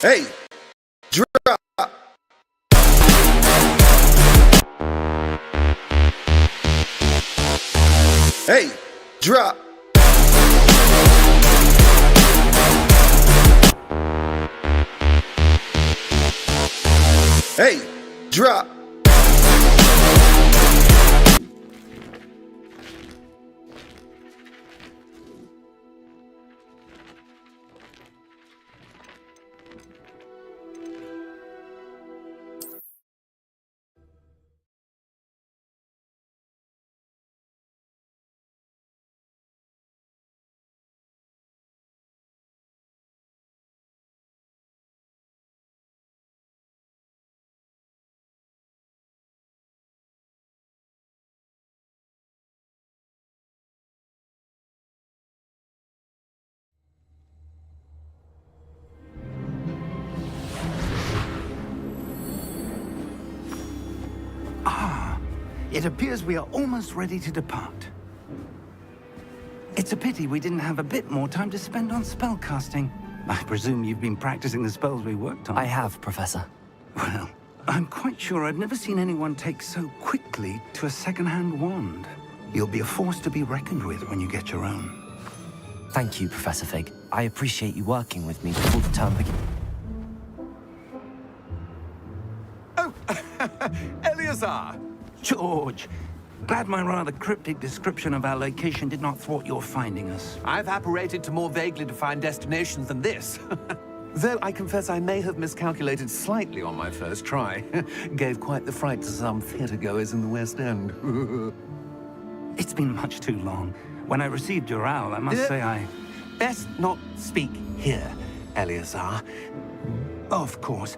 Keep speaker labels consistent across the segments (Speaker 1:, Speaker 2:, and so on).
Speaker 1: Hey, drop. Hey, drop. Hey, drop.
Speaker 2: It appears we are almost ready to depart. It's a pity we didn't have a bit more time to spend on spellcasting. I presume you've been practicing the spells we worked on.
Speaker 3: I have, Professor.
Speaker 2: Well, I'm quite sure I've never seen anyone take so quickly to a second-hand wand. You'll be a force to be reckoned with when you get your own.
Speaker 3: Thank you, Professor Fig. I appreciate you working with me before the term begins.
Speaker 4: Oh, Eleazar!
Speaker 2: George, glad my rather cryptic description of our location did not thwart your finding us.
Speaker 4: I've apparated to more vaguely defined destinations than this. Though I confess I may have miscalculated slightly on my first try. Gave quite the fright to some theatergoers in the West End.
Speaker 2: It's been much too long. When I received your owl, I must say I...
Speaker 4: Best not speak here, Eleazar.
Speaker 2: Of course.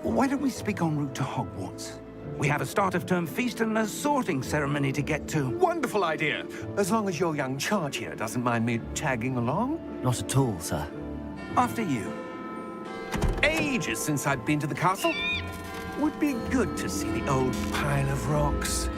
Speaker 2: Why don't we speak en route to Hogwarts? We have a start-of-term feast and a sorting ceremony to get to.
Speaker 4: Wonderful idea! As long as your young charge here doesn't mind me tagging along.
Speaker 3: Not at all, sir.
Speaker 2: After you.
Speaker 4: Ages since I'd been to the castle. Would be good to see the old pile of rocks.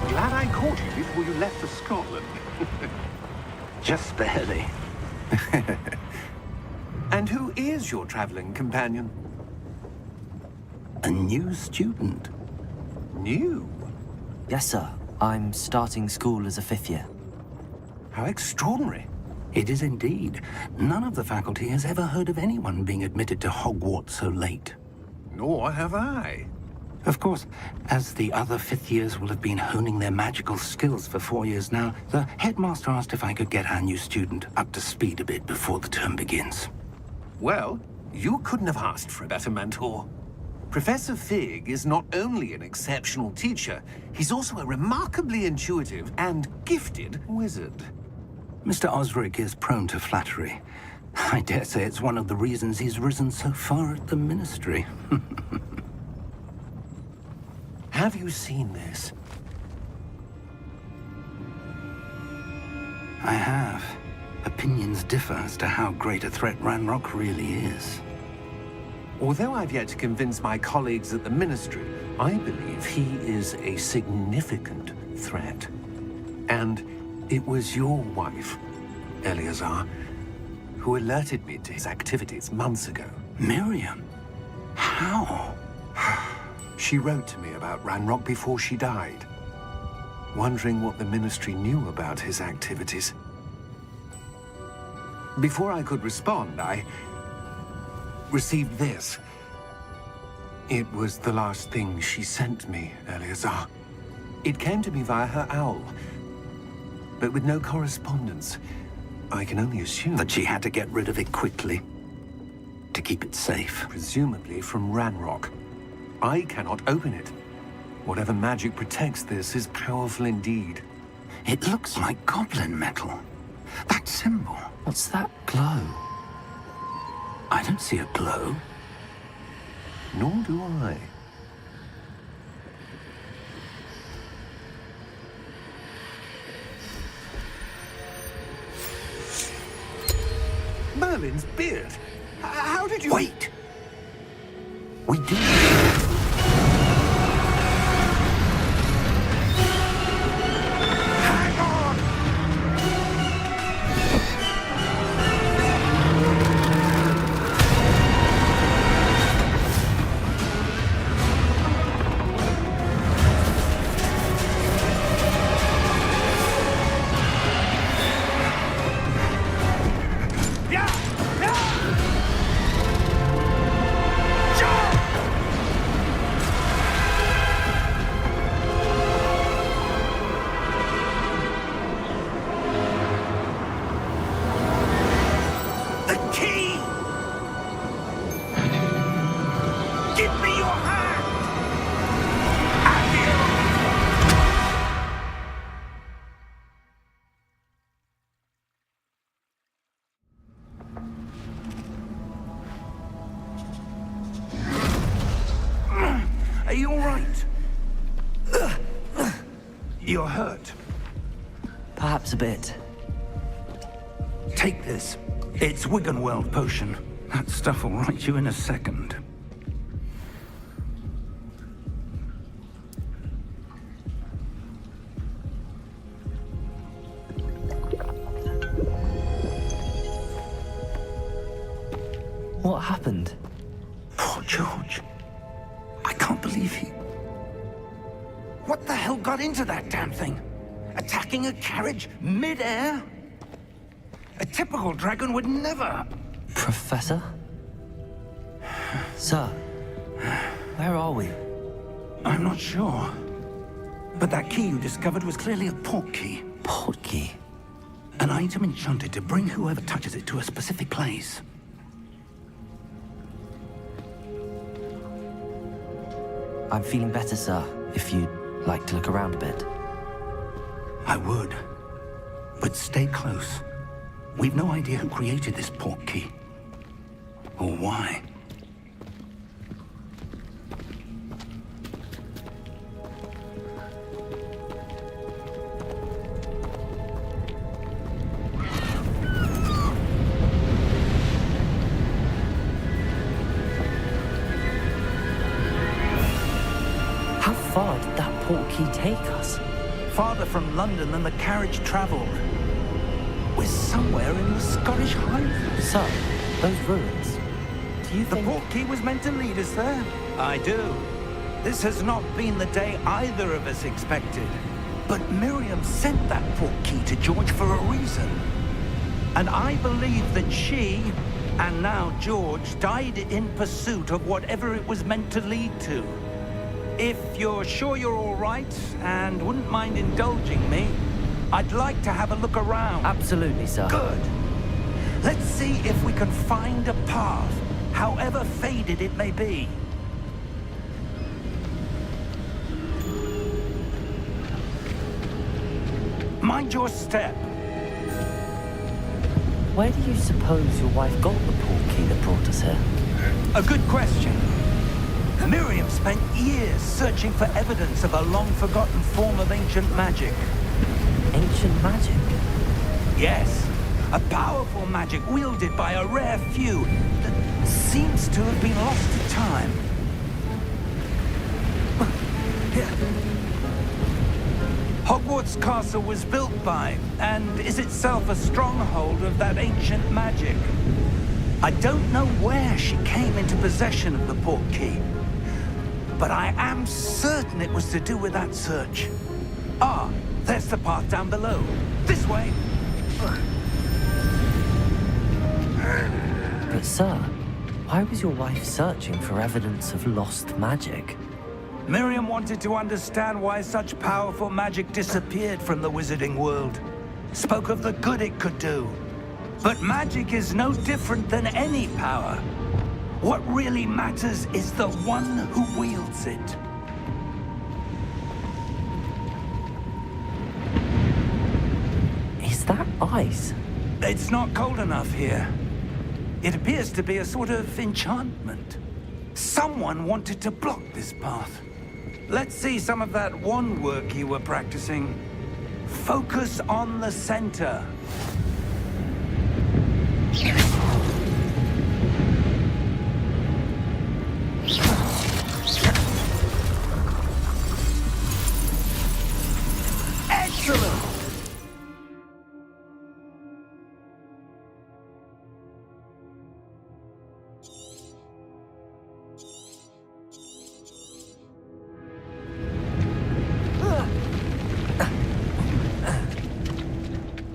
Speaker 4: Glad I caught you before you left for Scotland.
Speaker 2: Just barely.
Speaker 4: And who is your traveling companion?
Speaker 2: A new student.
Speaker 4: New?
Speaker 3: Yes, sir. I'm starting school as a 5th year.
Speaker 4: How extraordinary.
Speaker 2: It is indeed. None of the faculty has ever heard of anyone being admitted to Hogwarts so late.
Speaker 4: Nor have I.
Speaker 2: Of course, as the other 5th years will have been honing their magical skills for 4 years now, the headmaster asked if I could get our new student up to speed a bit before the term begins.
Speaker 4: Well, you couldn't have asked for a better mentor. Professor Fig is not only an exceptional teacher, he's also a remarkably intuitive and gifted wizard.
Speaker 2: Mr. Osric is prone to flattery. I dare say it's one of the reasons he's risen so far at the ministry.
Speaker 4: Have you seen this?
Speaker 2: I have. Opinions differ as to how great a threat Ranrock really is.
Speaker 4: Although I've yet to convince my colleagues at the Ministry, I believe he is a significant threat. And it was your wife, Eleazar, who alerted me to his activities months ago.
Speaker 2: Miriam? How?
Speaker 4: She wrote to me about Ranrock before she died. wondering what the Ministry knew about his activities. Before I could respond, I received this. It was the last thing she sent me, Eleazar. It came to me via her owl, but with no correspondence. I can only assume
Speaker 2: That she had to get rid of it quickly to keep it safe.
Speaker 4: presumably from Ranrock. I cannot open it. Whatever magic protects this is powerful indeed.
Speaker 2: It looks like goblin metal. That symbol.
Speaker 3: What's that glow?
Speaker 2: I don't see a glow.
Speaker 4: Nor do I. Merlin's beard. How did you...
Speaker 2: Wait! We do.
Speaker 4: Hang on! Yeah! Yeah! Jump! The key! Give me your hand!
Speaker 2: Are you all right? You're hurt.
Speaker 3: Perhaps a bit.
Speaker 2: Take this. It's Wiggenweld potion. That stuff will right you in a second.
Speaker 3: What happened?
Speaker 2: Poor George. I can't believe he... What the hell got into that damn thing? Attacking a carriage mid-air? A typical dragon would never...
Speaker 3: Professor? Sir, where are we?
Speaker 2: I'm not sure. But that key you discovered was clearly a port key.
Speaker 3: Port key.
Speaker 2: An item enchanted to bring whoever touches it to a specific place.
Speaker 3: I'm feeling better, sir, if you'd like to look around a bit.
Speaker 2: I would. But stay close. We've no idea who created this port key. Or why.
Speaker 3: How far did that port key take us?
Speaker 2: Farther from London than the carriage traveled. We're somewhere in the Scottish Highlands.
Speaker 3: Sir, those ruins. Do you
Speaker 2: The
Speaker 3: think...
Speaker 2: port key was meant to lead us there. I do. This has not been the day either of us expected. But Miriam sent that port key to George for a reason. And I believe that she, and now George, died in pursuit of whatever it was meant to lead to. If you're sure you're all right and wouldn't mind indulging me, I'd like to have a look around.
Speaker 3: Absolutely, sir.
Speaker 2: Good. Let's see if we can find a path, however faded it may be. Mind your step.
Speaker 3: Where do you suppose your wife got the port key that brought us here?
Speaker 2: A good question. Miriam spent years searching for evidence of a long-forgotten form of ancient magic.
Speaker 3: Ancient magic?
Speaker 2: Yes, a powerful magic wielded by a rare few that seems to have been lost to time. Here. Hogwarts Castle was built by, and is itself a stronghold of that ancient magic. I don't know where she came into possession of the port key, but I am certain it was to do with that search. Ah, there's the path down below. This way.
Speaker 3: But sir, why was your wife searching for evidence of lost magic?
Speaker 2: Miriam wanted to understand why such powerful magic disappeared from the wizarding world. Spoke of the good it could do. But magic is no different than any power. What really matters is the one who wields it.
Speaker 3: Is that ice?
Speaker 2: It's not cold enough here. It appears to be a sort of enchantment. Someone wanted to block this path. Let's see some of that wand work you were practicing. Focus on the center. Excellent!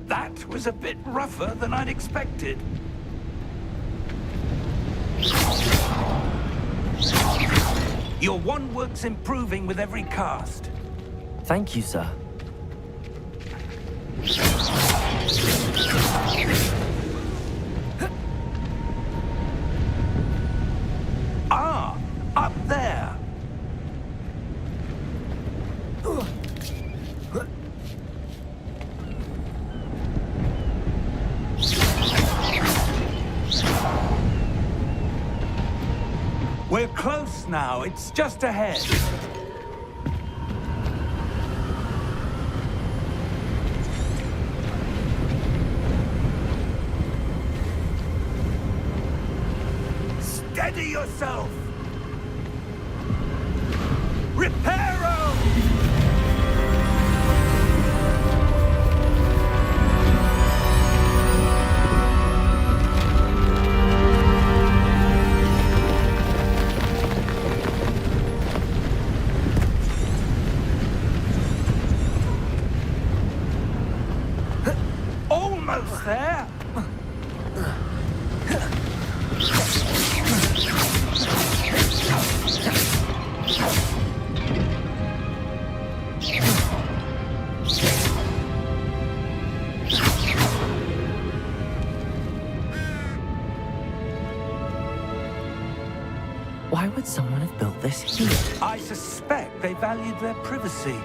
Speaker 2: That was a bit rougher than I'd expected. Your wand work's improving with every cast.
Speaker 3: Thank you, sir.
Speaker 2: Ah, up there. We're close now. It's just ahead. Steady yourself. Reparo! Almost there.
Speaker 3: Why would someone have built this here?
Speaker 2: I suspect they valued their privacy.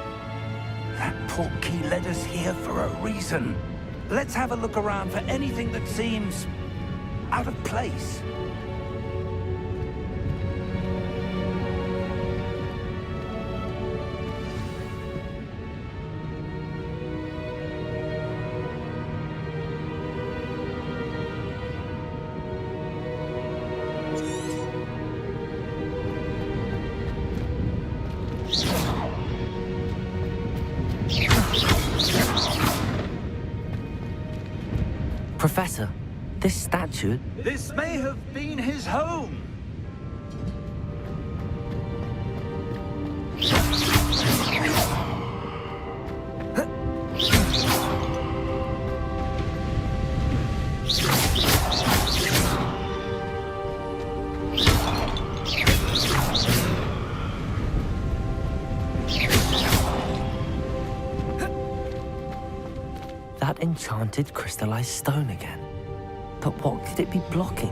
Speaker 2: That portkey led us here for a reason. Let's have a look around for anything that seems out of place.
Speaker 3: Professor, this statue...
Speaker 2: This may have been his home.
Speaker 3: That enchanted crystallized stone again. But what could it be blocking?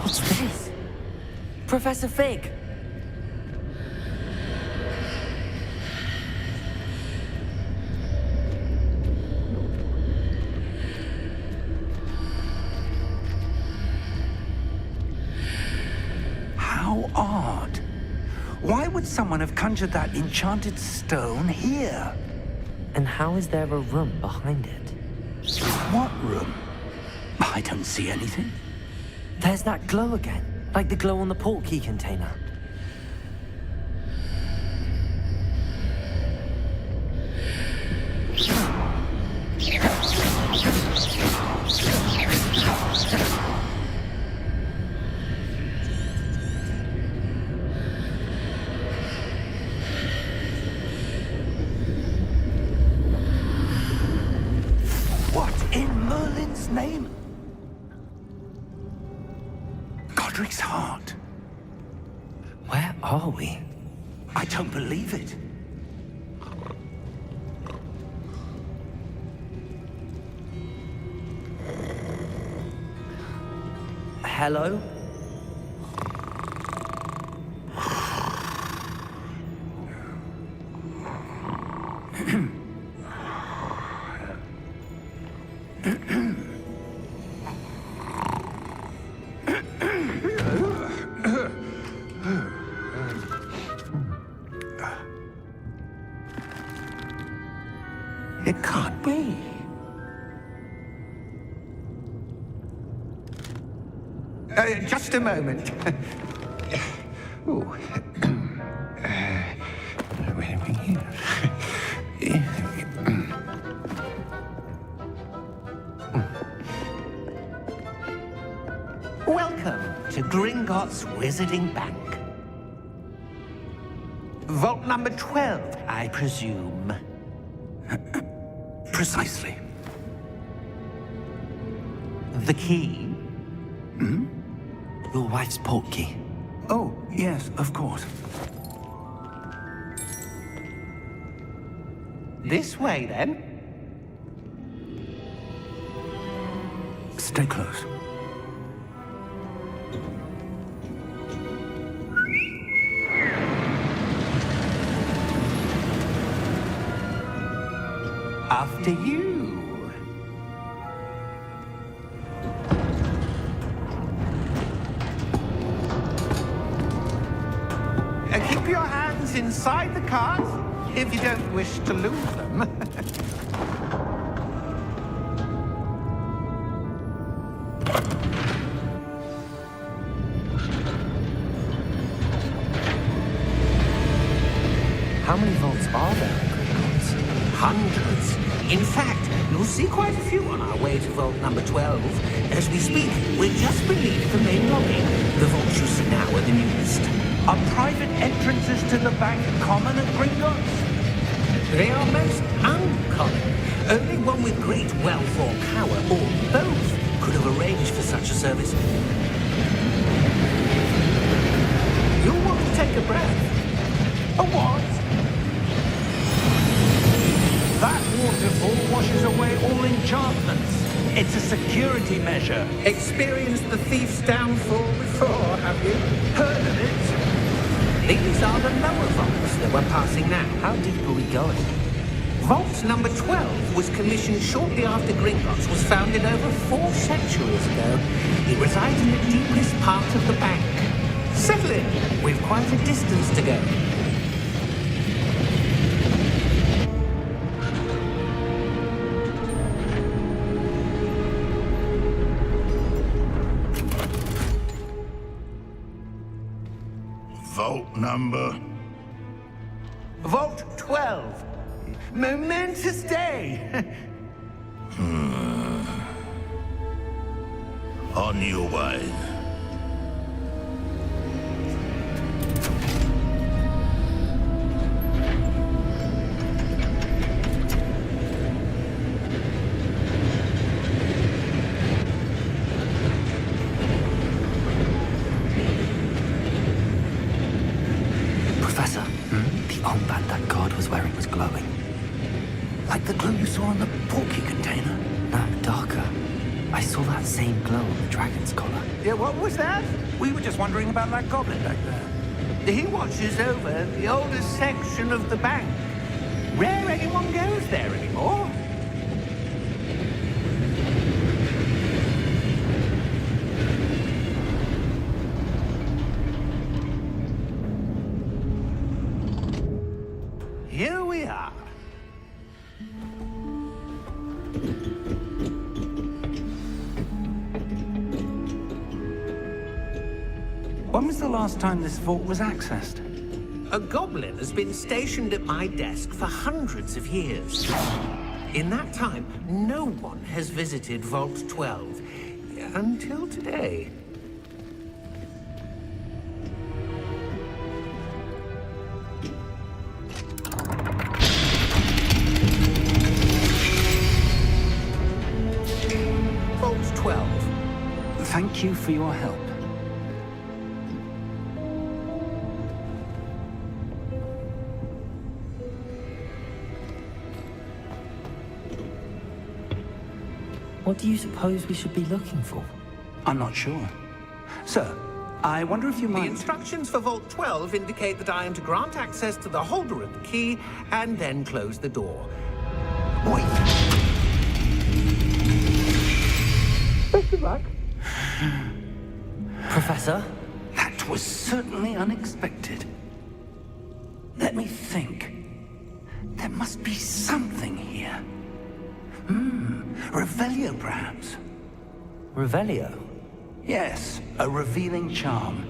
Speaker 3: What's this? Professor Fig!
Speaker 2: How odd. Why would someone have conjured that enchanted stone here?
Speaker 3: And how is there a room behind it?
Speaker 2: What room? I don't see anything.
Speaker 3: There's that glow again, like the glow on the portkey container. are we?
Speaker 2: I don't believe it.
Speaker 3: Hello?
Speaker 4: It can't be. Just a moment. Ooh. Wait a minute. Welcome to Gringotts Wizarding Bank. Vault number 12, I presume.
Speaker 2: Precisely.
Speaker 4: The key?
Speaker 3: Your wife's portkey.
Speaker 2: Oh, yes, of course.
Speaker 4: This way, then.
Speaker 2: Stay close.
Speaker 4: After you. Keep your hands inside the cart if you don't wish to lose them.
Speaker 3: How many vaults are there in Gringotts?
Speaker 4: Hundreds. In fact, you'll see quite a few on our way to vault number 12. As we speak, we're just beneath the main lobby. The vaults you see now are the newest.
Speaker 2: Are private entrances to the bank common at Gringotts?
Speaker 4: They are most uncommon. Only one with great wealth or power, or both, could have arranged for such a service. You'll want to take a breath.
Speaker 2: A what? That waterfall washes away all enchantments. It's a security measure.
Speaker 4: Experienced the thief's downfall before, have you?
Speaker 2: Heard of it?
Speaker 4: These are the lower vaults that we're passing now.
Speaker 3: How deep are we going?
Speaker 4: Vault number 12 was commissioned shortly after Gringotts was founded over 4 centuries ago. It resides in the deepest part of the bank. Settle in. We've quite a distance to go.
Speaker 1: Vault number.
Speaker 4: Vault 12. Momentous day.
Speaker 1: On your way.
Speaker 3: Professor, the armband that guard was wearing was glowing.
Speaker 2: Like the glow you saw on the porky container?
Speaker 3: No, darker. I saw that same glow on the dragon's collar.
Speaker 4: Yeah, what was that?
Speaker 2: We were just wondering about that goblin back there.
Speaker 4: He watches over the oldest section of the bank. Rare anyone goes there anymore. Here we are.
Speaker 2: When was the last time this vault was accessed?
Speaker 4: A goblin has been stationed at my desk for hundreds of years. In that time, no one has visited Vault 12 until today. Vault 12.
Speaker 2: Thank you for your help.
Speaker 3: What do you suppose we should be looking for?
Speaker 2: I'm not sure. Sir, I wonder if you
Speaker 4: The
Speaker 2: might...
Speaker 4: instructions for Vault 12 indicate that I am to grant access to the holder of the key and then close the door.
Speaker 2: Wait!
Speaker 4: Best of luck.
Speaker 3: Professor?
Speaker 2: That was certainly unexpected. Let me think. There must be something here. Revelio, perhaps?
Speaker 3: Revelio?
Speaker 2: Yes, a revealing charm.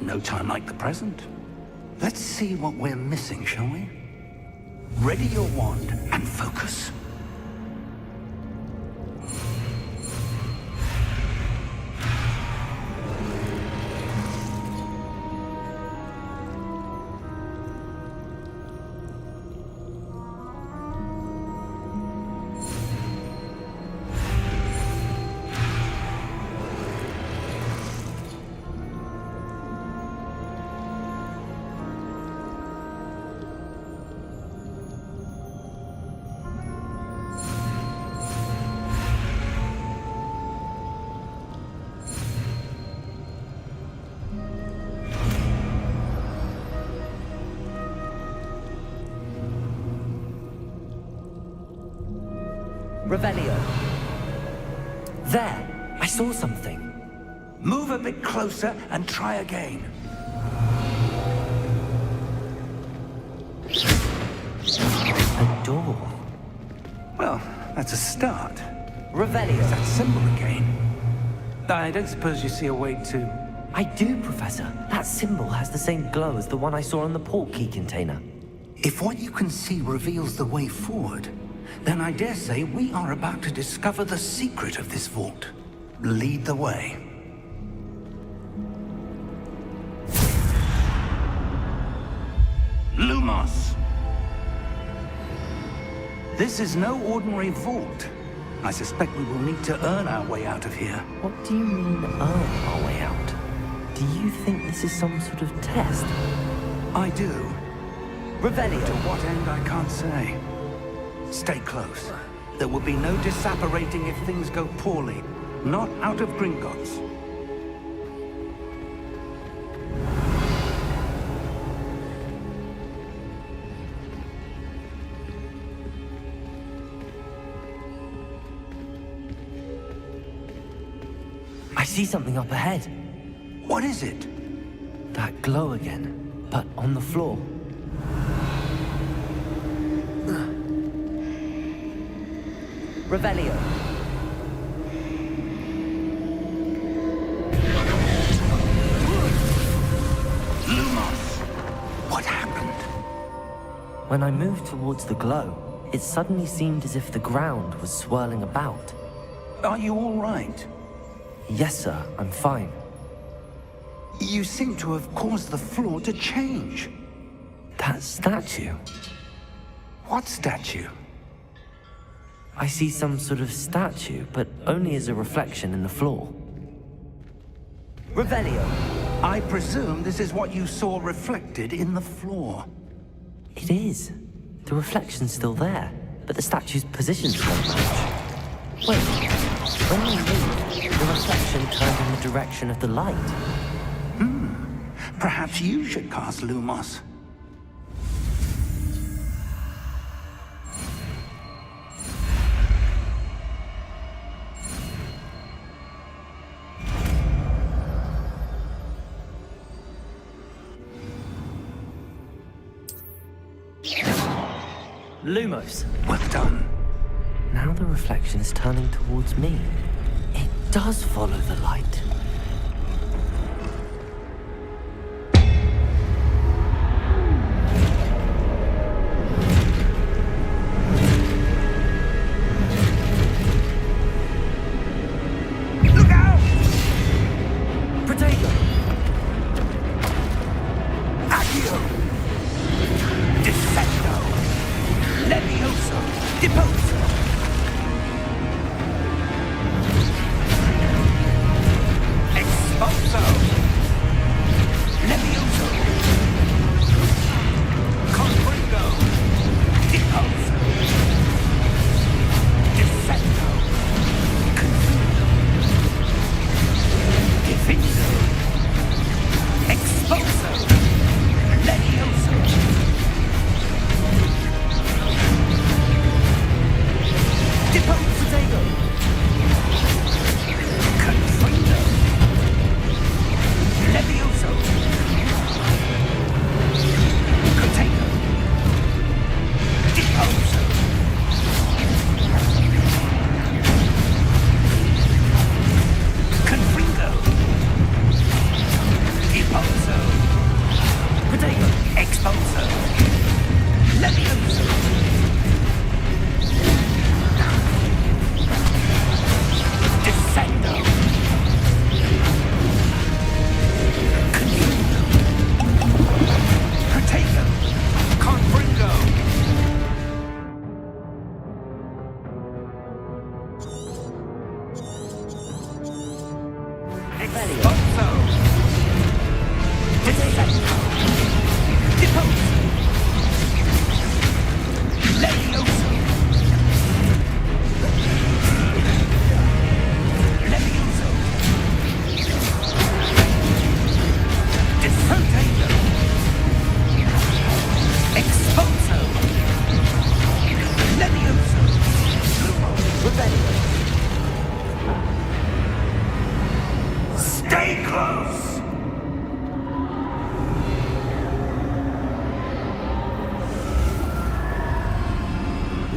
Speaker 2: No time like the present. Let's see what we're missing, shall we? Ready your wand and focus.
Speaker 3: Revelio. There! I saw something.
Speaker 2: Move a bit closer and try again.
Speaker 3: A door.
Speaker 2: Well, that's a start.
Speaker 3: Revelio.
Speaker 2: That symbol again. I don't suppose you see a way to...
Speaker 3: I do, Professor. That symbol has the same glow as the one I saw in the port key container.
Speaker 2: If what you can see reveals the way forward, then I dare say we are about to discover the secret of this vault. Lead the way. Lumos! This is no ordinary vault. I suspect we will need to earn our way out of here.
Speaker 3: What do you mean, earn our way out? Do you think this is some sort of test?
Speaker 2: I do.
Speaker 3: Revelio.
Speaker 2: To what end, I can't say. Stay close. There will be no disapparating if things go poorly. Not out of Gringotts.
Speaker 3: I see something up ahead.
Speaker 2: What is it?
Speaker 3: That glow again, but on the floor. Revelio.
Speaker 2: Lumos! What happened?
Speaker 3: When I moved towards the glow, it suddenly seemed as if the ground was swirling about.
Speaker 2: Are you all right?
Speaker 3: Yes, sir, I'm fine.
Speaker 2: You seem to have caused the floor to change.
Speaker 3: That statue.
Speaker 2: What statue?
Speaker 3: I see some sort of statue, but only as a reflection in the floor. Revelio.
Speaker 2: I presume this is what you saw reflected in the floor.
Speaker 3: It is. The reflection's still there, but the statue's positions don't match. Wait, when we moved, the reflection turned in the direction of the light.
Speaker 2: Perhaps you should cast Lumos.
Speaker 3: Lumos.
Speaker 2: Well done.
Speaker 3: Now the reflection is turning towards me. It does follow the light.
Speaker 2: Look out!
Speaker 3: Protego!
Speaker 2: Accio! Defecto! Levioso! Deposo! Expulso! Levioso! Confringo! Deposo! Defecto!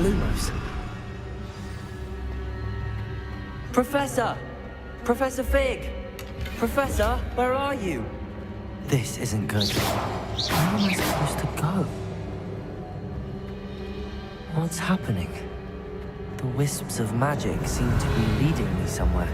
Speaker 3: Lumos. Professor! Professor Fig! Professor, where are you? This isn't good. Where am I supposed to go? What's happening? The wisps of magic seem to be leading me somewhere.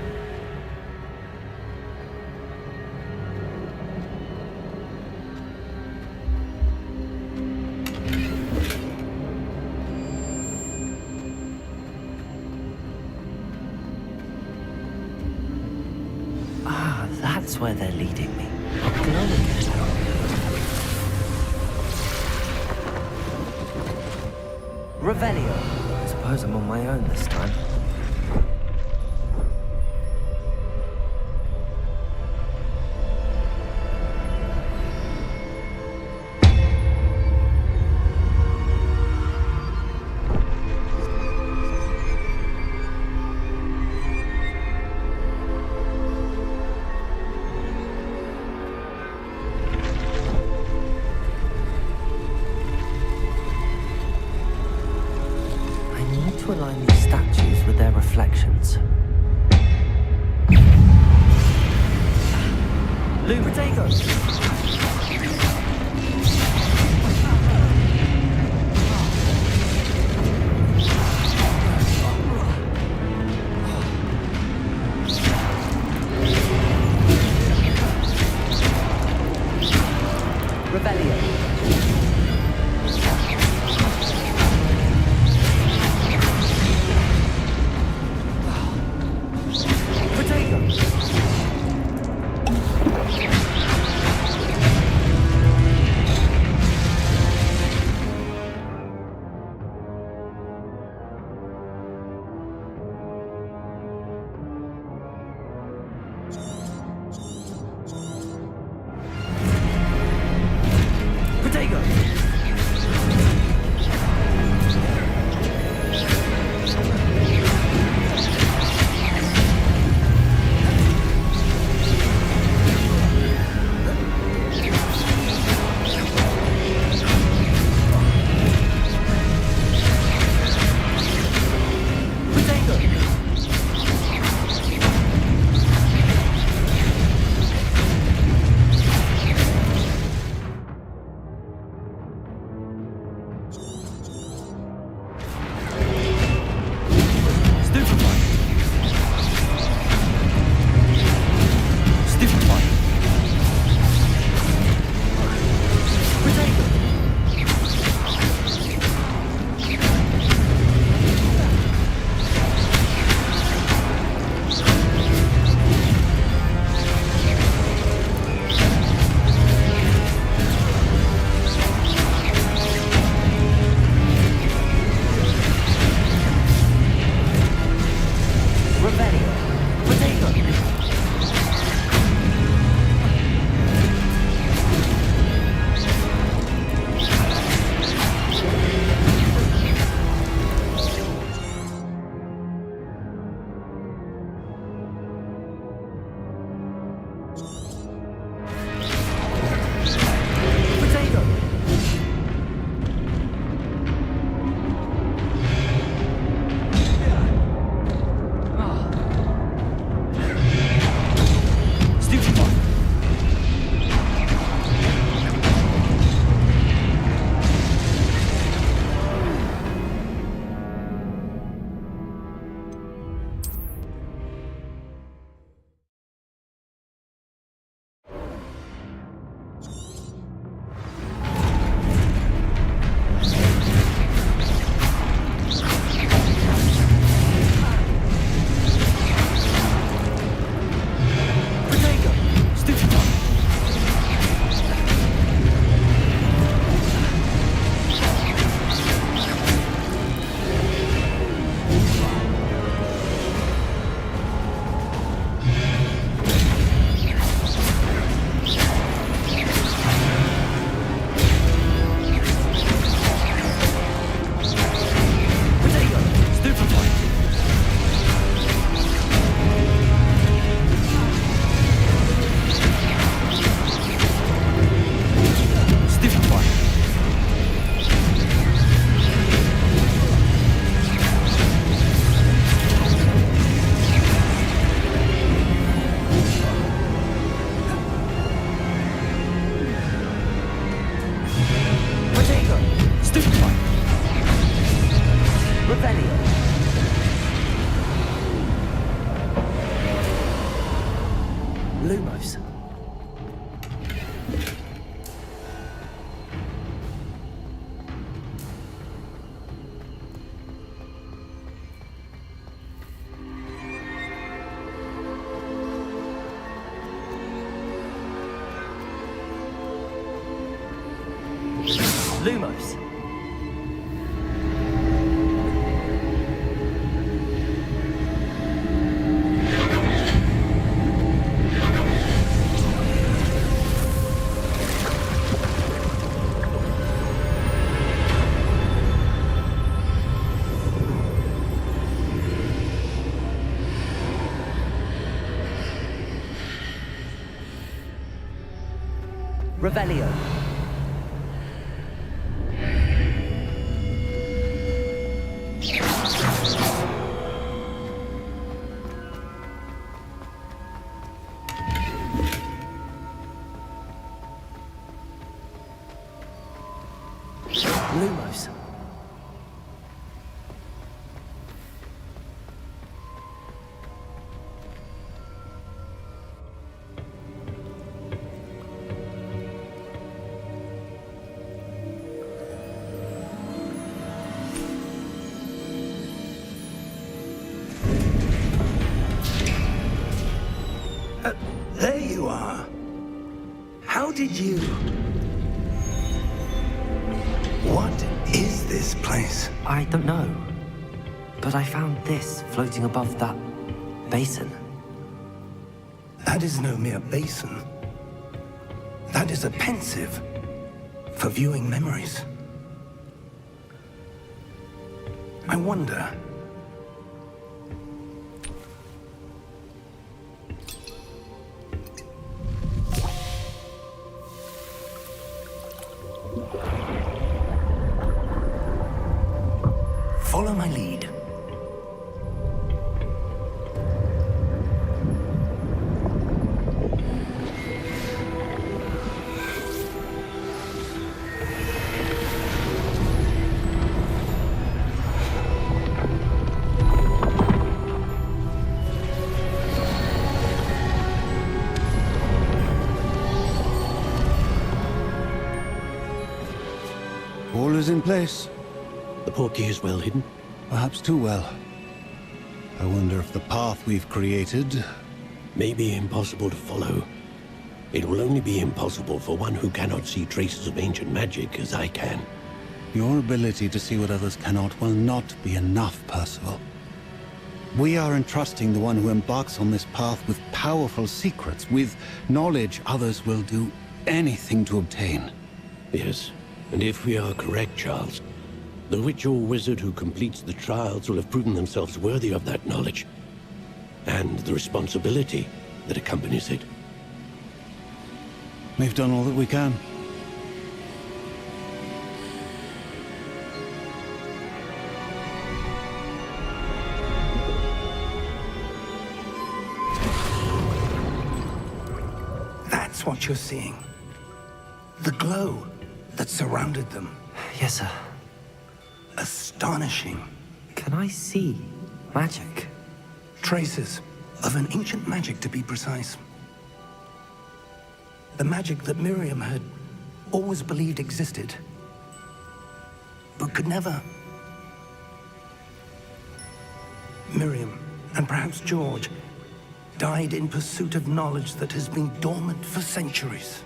Speaker 3: Ah, that's where they're leading me. A glow again. Revelio. I suppose I'm on my own this time. To align these statues with their reflections. Lou, Protego! Rebellion. Revelio. Lumos. Lumos. Revelio. Lumos.
Speaker 2: There you are. How did you... What is this place?
Speaker 3: I don't know. But I found this floating above that basin.
Speaker 2: That is no mere basin. That is a pensive for viewing memories. I wonder... Follow my lead.
Speaker 5: All is in place.
Speaker 6: The portkey is well hidden.
Speaker 5: Perhaps too well. I wonder if the path we've created...
Speaker 6: May be impossible to follow. It will only be impossible for one who cannot see traces of ancient magic as I can.
Speaker 5: Your ability to see what others cannot will not be enough, Percival. We are entrusting the one who embarks on this path with powerful secrets, with knowledge others will do anything to obtain.
Speaker 6: Yes, and if we are correct, Charles, the witch or wizard who completes the trials will have proven themselves worthy of that knowledge, and the responsibility that accompanies it.
Speaker 5: We've done all that we can.
Speaker 2: That's what you're seeing. The glow that surrounded them.
Speaker 3: Yes, sir.
Speaker 2: Astonishing.
Speaker 3: Can I see magic?
Speaker 2: Traces of an ancient magic, to be precise. The magic that Miriam had always believed existed, but could never. Miriam, and perhaps George, died in pursuit of knowledge that has been dormant for centuries.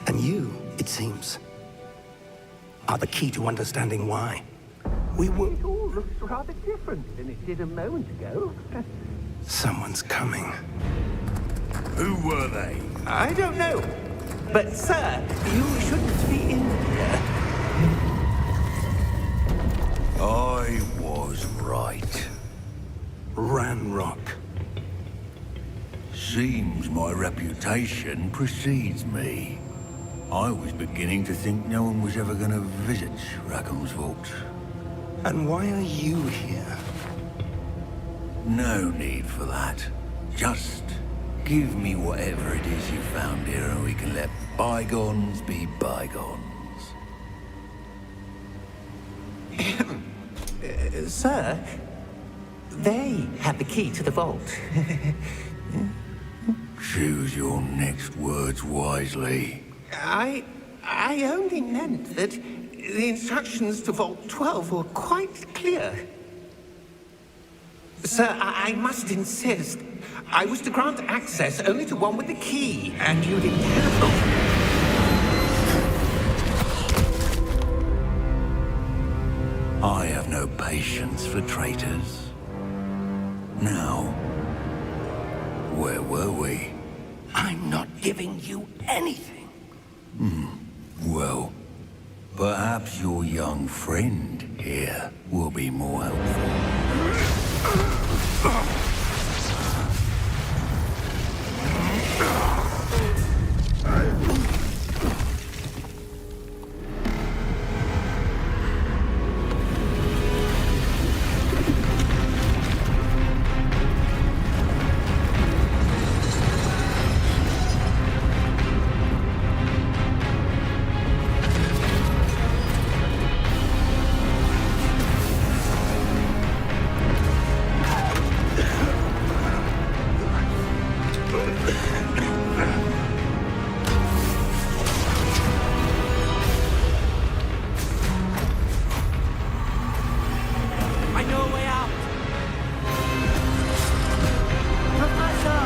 Speaker 2: And you, it seems, are the key to understanding why. We were...
Speaker 4: It all looks rather different than it did a moment ago.
Speaker 2: Someone's coming.
Speaker 1: Who were they?
Speaker 7: I don't know. But, sir, you shouldn't be in here.
Speaker 1: I was right.
Speaker 2: Ranrock.
Speaker 1: Seems my reputation precedes me. I was beginning to think no one was ever going to visit Rackham's vault.
Speaker 2: And why are you here?
Speaker 1: No need for that. Just give me whatever it is you found here and we can let bygones be bygones.
Speaker 7: Sir, they have the key to the vault.
Speaker 1: Choose your next words wisely.
Speaker 7: I only meant that the instructions to Vault 12 were quite clear. Sir, I must insist. I was to grant access only to one with the key, and you didn't have...
Speaker 1: I have no patience for traitors. Now, where were we?
Speaker 2: I'm not giving you anything.
Speaker 1: Well, perhaps your young friend here will be more helpful.
Speaker 7: I know a way out! Professor!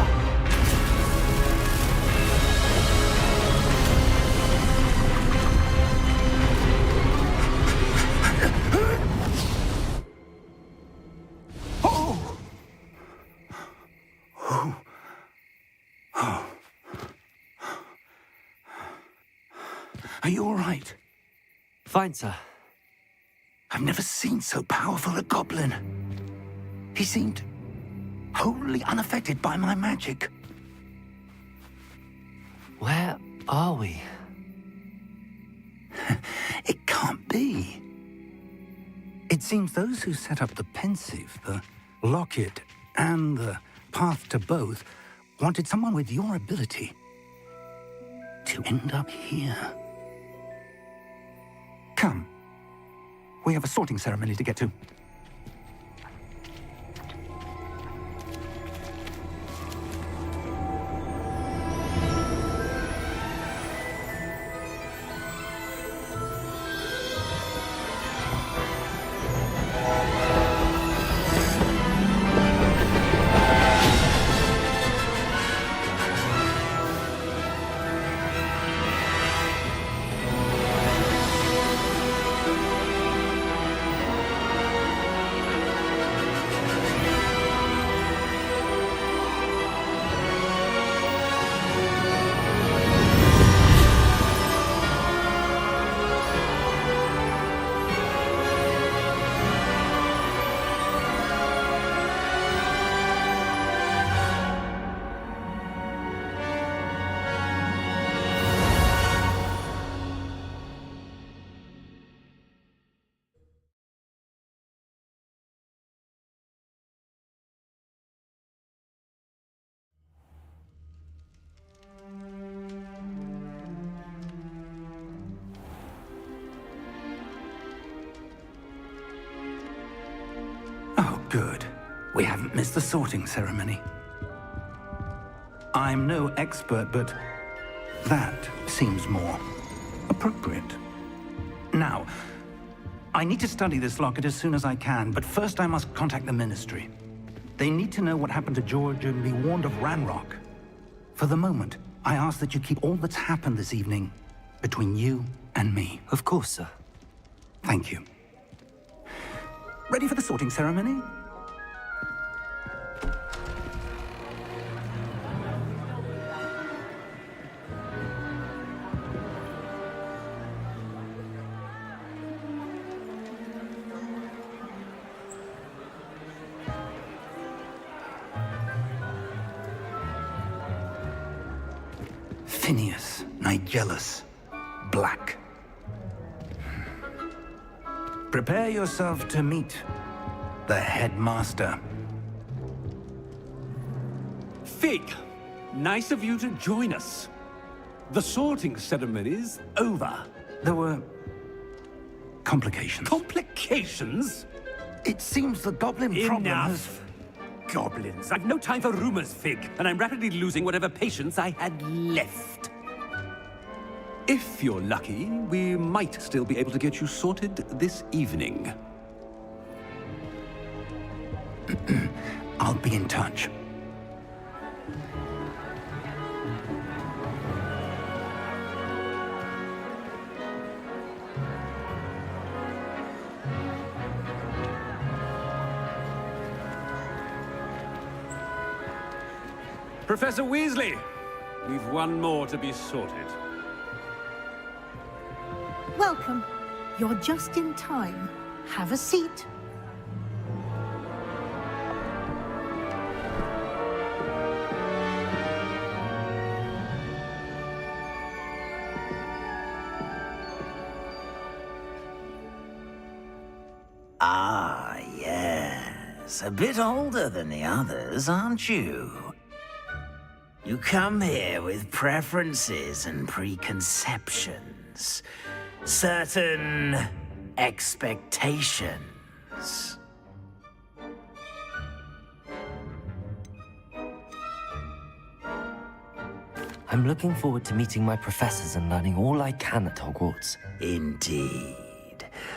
Speaker 2: Are you all right?
Speaker 3: Fine, sir.
Speaker 2: I've never seen so powerful a goblin. He seemed wholly unaffected by my magic.
Speaker 3: Where are we?
Speaker 2: It can't be. It seems those who set up the pensive, the locket, and the path to both wanted someone with your ability to end up here. Come. We have a sorting ceremony to get to. Oh, good. We haven't missed the sorting ceremony. I'm no expert, but that seems more appropriate. Now, I need to study this locket as soon as I can, but first I must contact the Ministry. They need to know what happened to George and be warned of Ranrock. For the moment, I ask that you keep all that's happened this evening between you and me.
Speaker 3: Of course, sir.
Speaker 2: Thank you. Ready for the sorting ceremony? Phineas, Nigellus, Black. Prepare yourself to meet the headmaster.
Speaker 8: Fig, nice of you to join us. The sorting ceremony's over.
Speaker 2: There were complications.
Speaker 8: Complications?
Speaker 2: It seems the goblin problem has...
Speaker 8: Enough! Goblins. I've no time for rumors, Fig, and I'm rapidly losing whatever patience I had left. If you're lucky, we might still be able to get you sorted this evening.
Speaker 2: I'll be in touch.
Speaker 8: Professor Weasley, we've one more to be sorted.
Speaker 9: Welcome. You're just in time. Have a seat.
Speaker 10: Ah, yes. A bit older than the others, aren't you? You come here with preferences and preconceptions. Certain expectations.
Speaker 3: I'm looking forward to meeting my professors and learning all I can at Hogwarts.
Speaker 10: Indeed.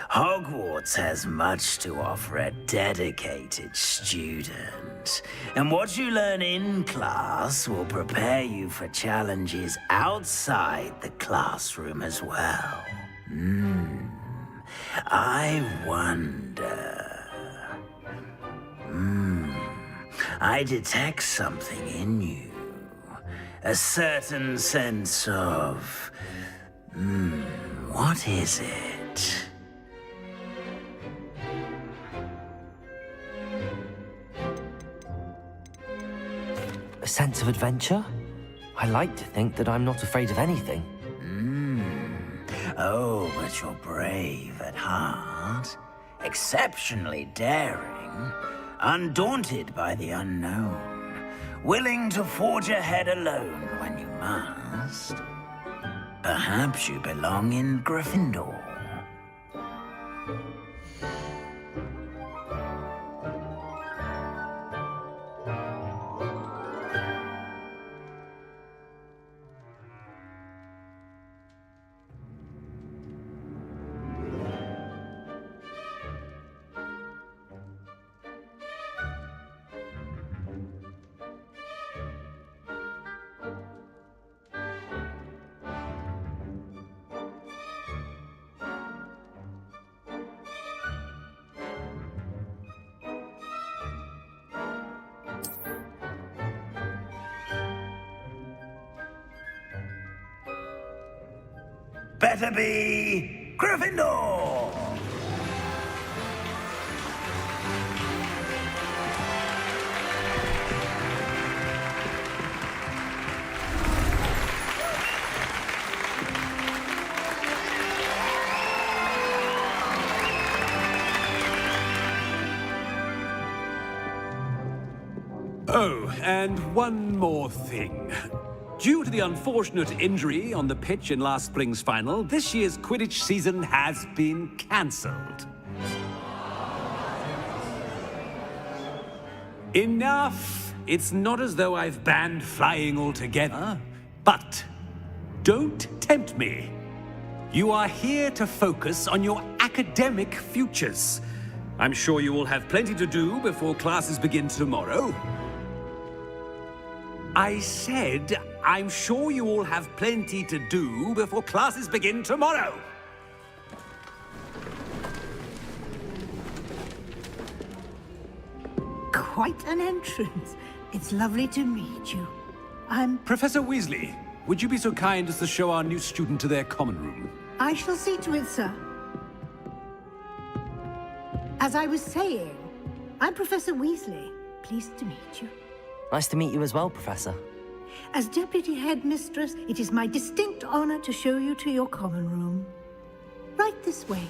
Speaker 10: Hogwarts has much to offer a dedicated student. And what you learn in class will prepare you for challenges outside the classroom as well. I wonder... I detect something in you. A certain sense of... what is it?
Speaker 3: A sense of adventure? I like to think that I'm not afraid of anything.
Speaker 10: Oh, but you're brave at heart. Exceptionally daring. Undaunted by the unknown. Willing to forge ahead alone when you must. Perhaps you belong in Gryffindor. Better be Gryffindor!
Speaker 8: Oh, and one more thing. Due to the unfortunate injury on the pitch in last spring's final, this year's Quidditch season has been cancelled. Enough! It's not as though I've banned flying altogether, but don't tempt me. You are here to focus on your academic futures. I'm sure you will have plenty to do before classes begin tomorrow. I said, I'm sure you all have plenty to do before classes begin tomorrow.
Speaker 9: Quite an entrance. It's lovely to meet you.
Speaker 8: Professor Weasley, would you be so kind as to show our new student to their common room?
Speaker 9: I shall see to it, sir. As I was saying, I'm Professor Weasley. Pleased to meet you.
Speaker 3: Nice to meet you as well, Professor.
Speaker 9: As Deputy Headmistress, it is my distinct honor to show you to your common room. Right this way.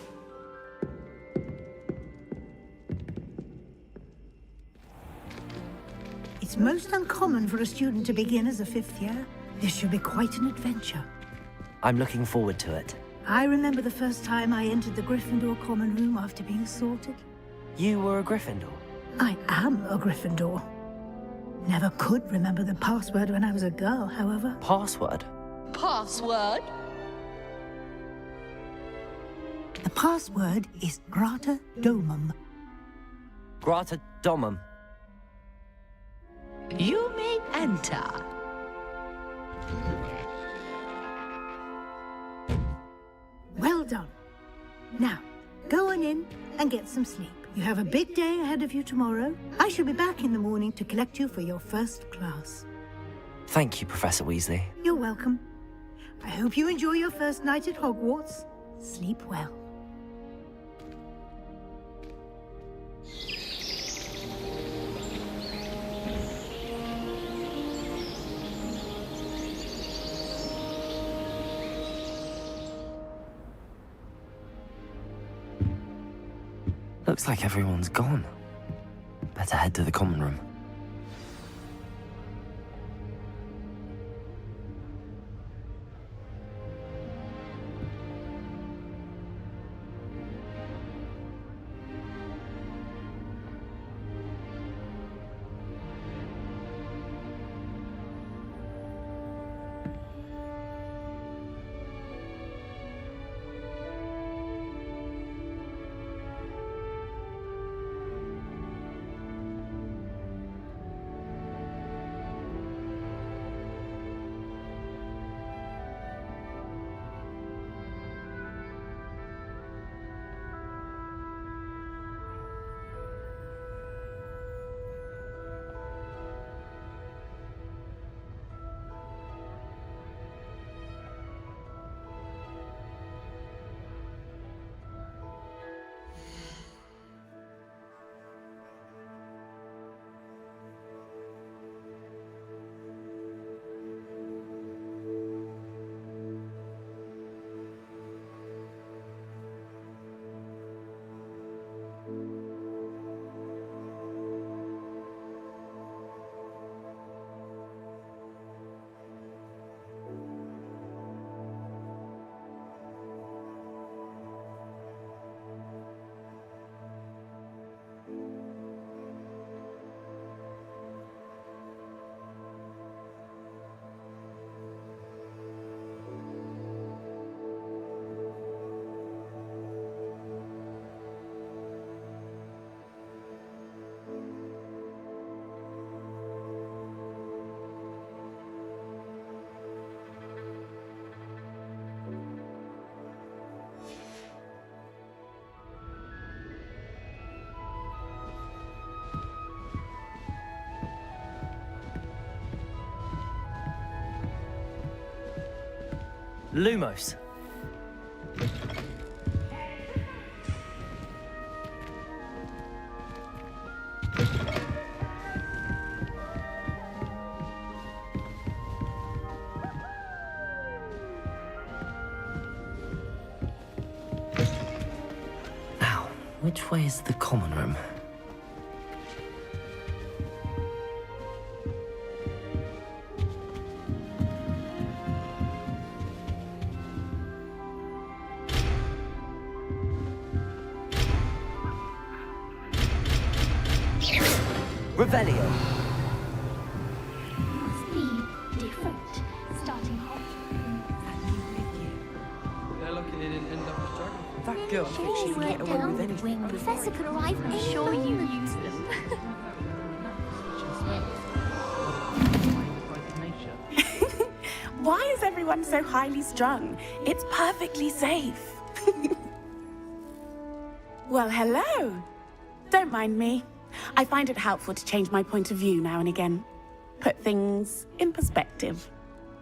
Speaker 9: It's most uncommon for a student to begin as a fifth year. This should be quite an adventure.
Speaker 3: I'm looking forward to it.
Speaker 9: I remember the first time I entered the Gryffindor common room after being sorted.
Speaker 3: You were a Gryffindor?
Speaker 9: I am a Gryffindor. Never could remember the password when I was a girl, however.
Speaker 3: Password?
Speaker 11: Password?
Speaker 9: The password is Grata Domum.
Speaker 3: Grata Domum.
Speaker 11: You may enter.
Speaker 9: Well done. Now, go on in and get some sleep. You have a big day ahead of you tomorrow. I shall be back in the morning to collect you for your first class.
Speaker 3: Thank you, Professor Weasley.
Speaker 9: You're welcome. I hope you enjoy your first night at Hogwarts. Sleep well.
Speaker 3: Looks like everyone's gone. Better head to the common room. Lumos. Now, which way is the common room? Revelio.
Speaker 12: Must be different. Starting hot.
Speaker 13: They're lucky they didn't end up as dragon.
Speaker 11: That girl thinks she can get away with anything.
Speaker 12: Professor could arrive any sure you use them.
Speaker 14: Why is everyone so highly strung? It's perfectly safe. Well, hello. Don't mind me. I find it helpful to change my point of view now and again. Put things in perspective.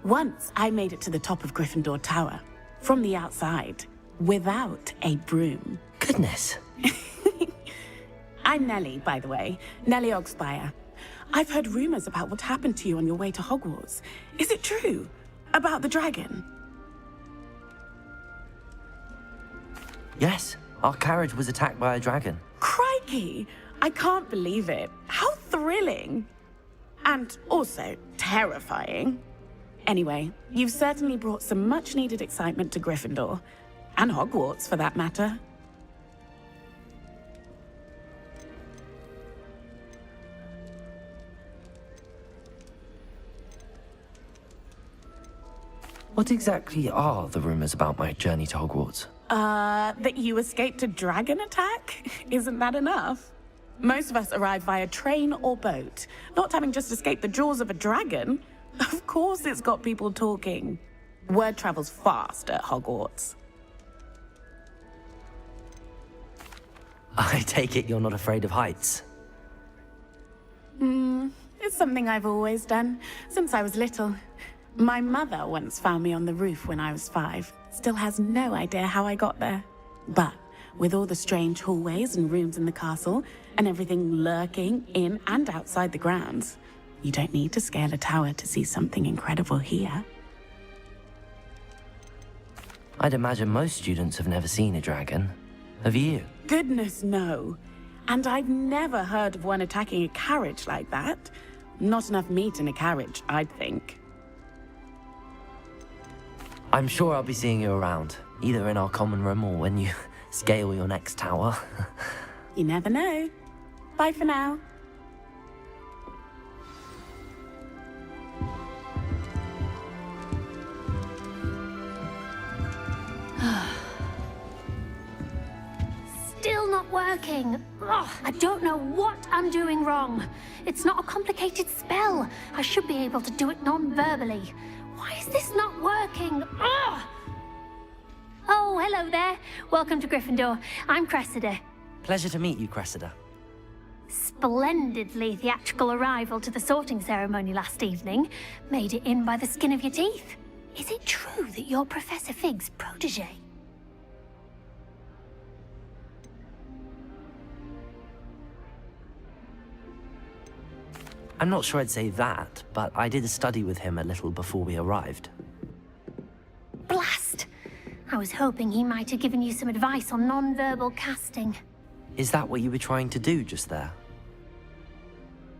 Speaker 14: Once I made it to the top of Gryffindor Tower, from the outside, without a broom.
Speaker 3: Goodness.
Speaker 14: I'm Nellie, by the way. Nellie Ogspire. I've heard rumors about what happened to you on your way to Hogwarts. Is it true? About the dragon?
Speaker 3: Yes, our carriage was attacked by a dragon.
Speaker 14: Crikey! I can't believe it. How thrilling! And also terrifying. Anyway, you've certainly brought some much-needed excitement to Gryffindor. And Hogwarts, for that matter.
Speaker 3: What exactly are the rumors about my journey to Hogwarts?
Speaker 14: That you escaped a dragon attack? Isn't that enough? Most of us arrive via train or boat, not having just escaped the jaws of a dragon. Of course it's got people talking. Word travels fast at Hogwarts.
Speaker 3: I take it you're not afraid of heights.
Speaker 14: It's something I've always done, since I was little. My mother once found me on the roof when I was 5. Still has no idea how I got there. But with all the strange hallways and rooms in the castle, and everything lurking in and outside the grounds, you don't need to scale a tower to see something incredible here.
Speaker 3: I'd imagine most students have never seen a dragon. Have you?
Speaker 14: Goodness, no. And I've never heard of one attacking a carriage like that. Not enough meat in a carriage, I'd think.
Speaker 3: I'm sure I'll be seeing you around, either in our common room or when you scale your next tower.
Speaker 14: You never know. Bye for now.
Speaker 12: Still not working. Ugh, I don't know what I'm doing wrong. It's not a complicated spell. I should be able to do it non-verbally. Why is this not working? Ugh! Oh, hello there. Welcome to Gryffindor. I'm Cressida.
Speaker 3: Pleasure to meet you, Cressida.
Speaker 12: Splendidly theatrical arrival to the sorting ceremony last evening. Made it in by the skin of your teeth. Is it true that you're Professor Fig's protege?
Speaker 3: I'm not sure I'd say that, but I did study with him a little before we arrived.
Speaker 12: Blast! I was hoping he might have given you some advice on non-verbal casting.
Speaker 3: Is that what you were trying to do just there?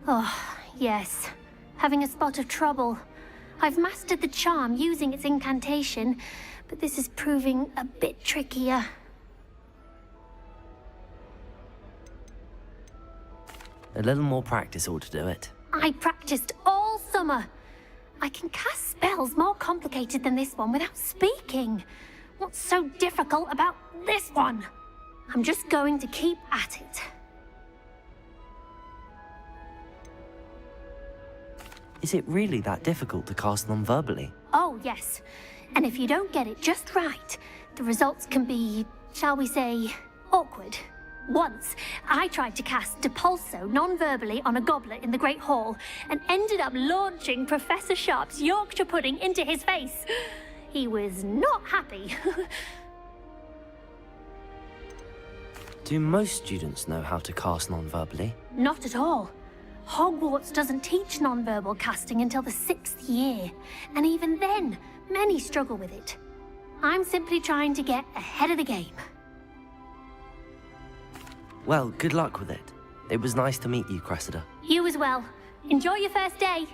Speaker 12: Oh, yes. Having a spot of trouble. I've mastered the charm using its incantation, but this is proving a bit trickier.
Speaker 3: A little more practice ought to do it.
Speaker 12: I practiced all summer. I can cast spells more complicated than this one without speaking. What's so difficult about this one? I'm just going to keep at it.
Speaker 3: Is it really that difficult to cast non-verbally?
Speaker 12: Oh, yes. And if you don't get it just right, the results can be, shall we say, awkward. Once, I tried to cast Depulso non-verbally on a goblet in the Great Hall and ended up launching Professor Sharp's Yorkshire pudding into his face. He was not happy.
Speaker 3: Do most students know how to cast non-verbally?
Speaker 12: Not at all. Hogwarts doesn't teach non-verbal casting until the 6th year, and even then, many struggle with it. I'm simply trying to get ahead of the game.
Speaker 3: Well, good luck with it. It was nice to meet you, Cressida.
Speaker 12: You as well. Enjoy your first day.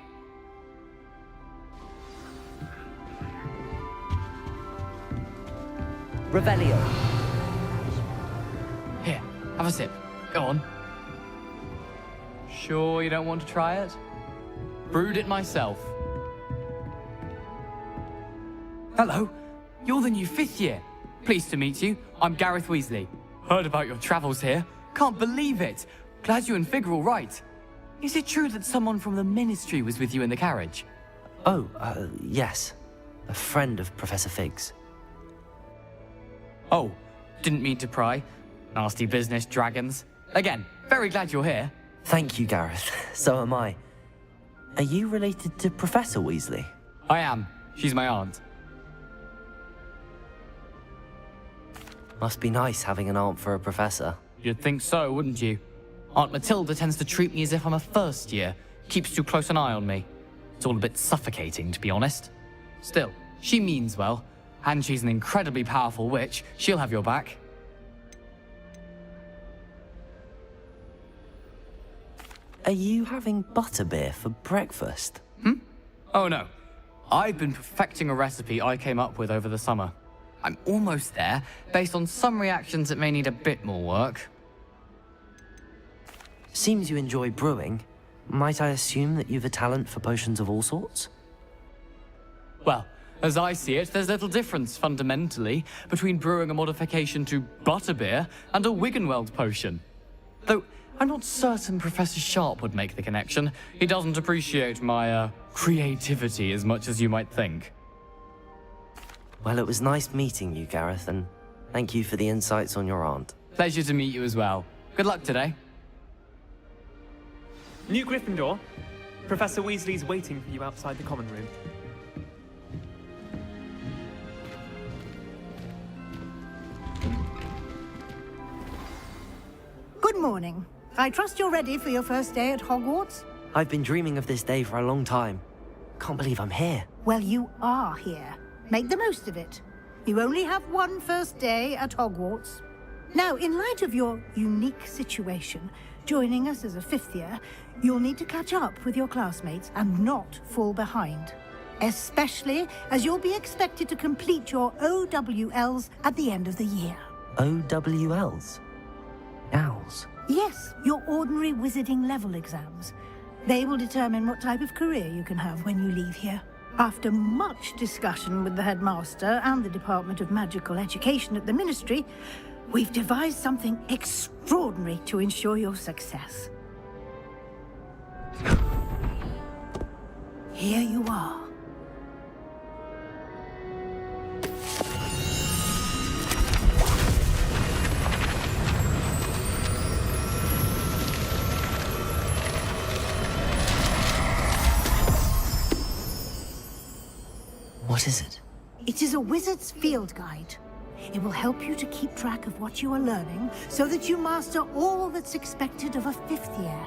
Speaker 3: Revelio.
Speaker 13: Here, have a sip. Go on. Sure you don't want to try it? Brewed it myself. Hello, you're the new 5th year. Pleased to meet you. I'm Gareth Weasley. Heard about your travels here. Can't believe it. Glad you and Fig are all right. Is it true that someone from the Ministry was with you in the carriage?
Speaker 3: Oh, yes. A friend of Professor Fig's.
Speaker 13: Oh, didn't mean to pry. Nasty business, dragons. Again, very glad you're here.
Speaker 3: Thank you, Gareth. So am I. Are you related to Professor Weasley?
Speaker 13: I am. She's my aunt.
Speaker 3: Must be nice having an aunt for a professor.
Speaker 13: You'd think so, wouldn't you? Aunt Matilda tends to treat me as if I'm a first year. Keeps too close an eye on me. It's all a bit suffocating, to be honest. Still, she means well. And she's an incredibly powerful witch. She'll have your back.
Speaker 3: Are you having butterbeer for breakfast?
Speaker 13: Oh no. I've been perfecting a recipe I came up with over the summer. I'm almost there, based on some reactions that may need a bit more work.
Speaker 3: Seems you enjoy brewing. Might I assume that you've a talent for potions of all sorts?
Speaker 13: Well, As I see it, there's little difference, fundamentally, between brewing a modification to butterbeer and a Wiggenweld potion. Though, I'm not certain Professor Sharp would make the connection. He doesn't appreciate my, creativity as much as you might think.
Speaker 3: Well, it was nice meeting you, Gareth, and thank you for the insights on your aunt.
Speaker 13: Pleasure to meet you as well. Good luck today.
Speaker 15: New Gryffindor. Professor Weasley's waiting for you outside the common room.
Speaker 9: Good morning. I trust you're ready for your first day at Hogwarts?
Speaker 3: I've been dreaming of this day for a long time. Can't believe I'm here.
Speaker 9: Well, you are here. Make the most of it. You only have one first day at Hogwarts. Now, in light of your unique situation, joining us as a fifth year, you'll need to catch up with your classmates and not fall behind. Especially as you'll be expected to complete your OWLs at the end of the year.
Speaker 3: OWLs? Owls?
Speaker 9: Yes, your ordinary wizarding level exams. They will determine what type of career you can have when you leave here. After much discussion with the headmaster and the Department of Magical Education at the Ministry, we've devised something extraordinary to ensure your success. Here you are.
Speaker 3: What is it?
Speaker 9: It is a wizard's field guide. It will help you to keep track of what you are learning so that you master all that's expected of a fifth year.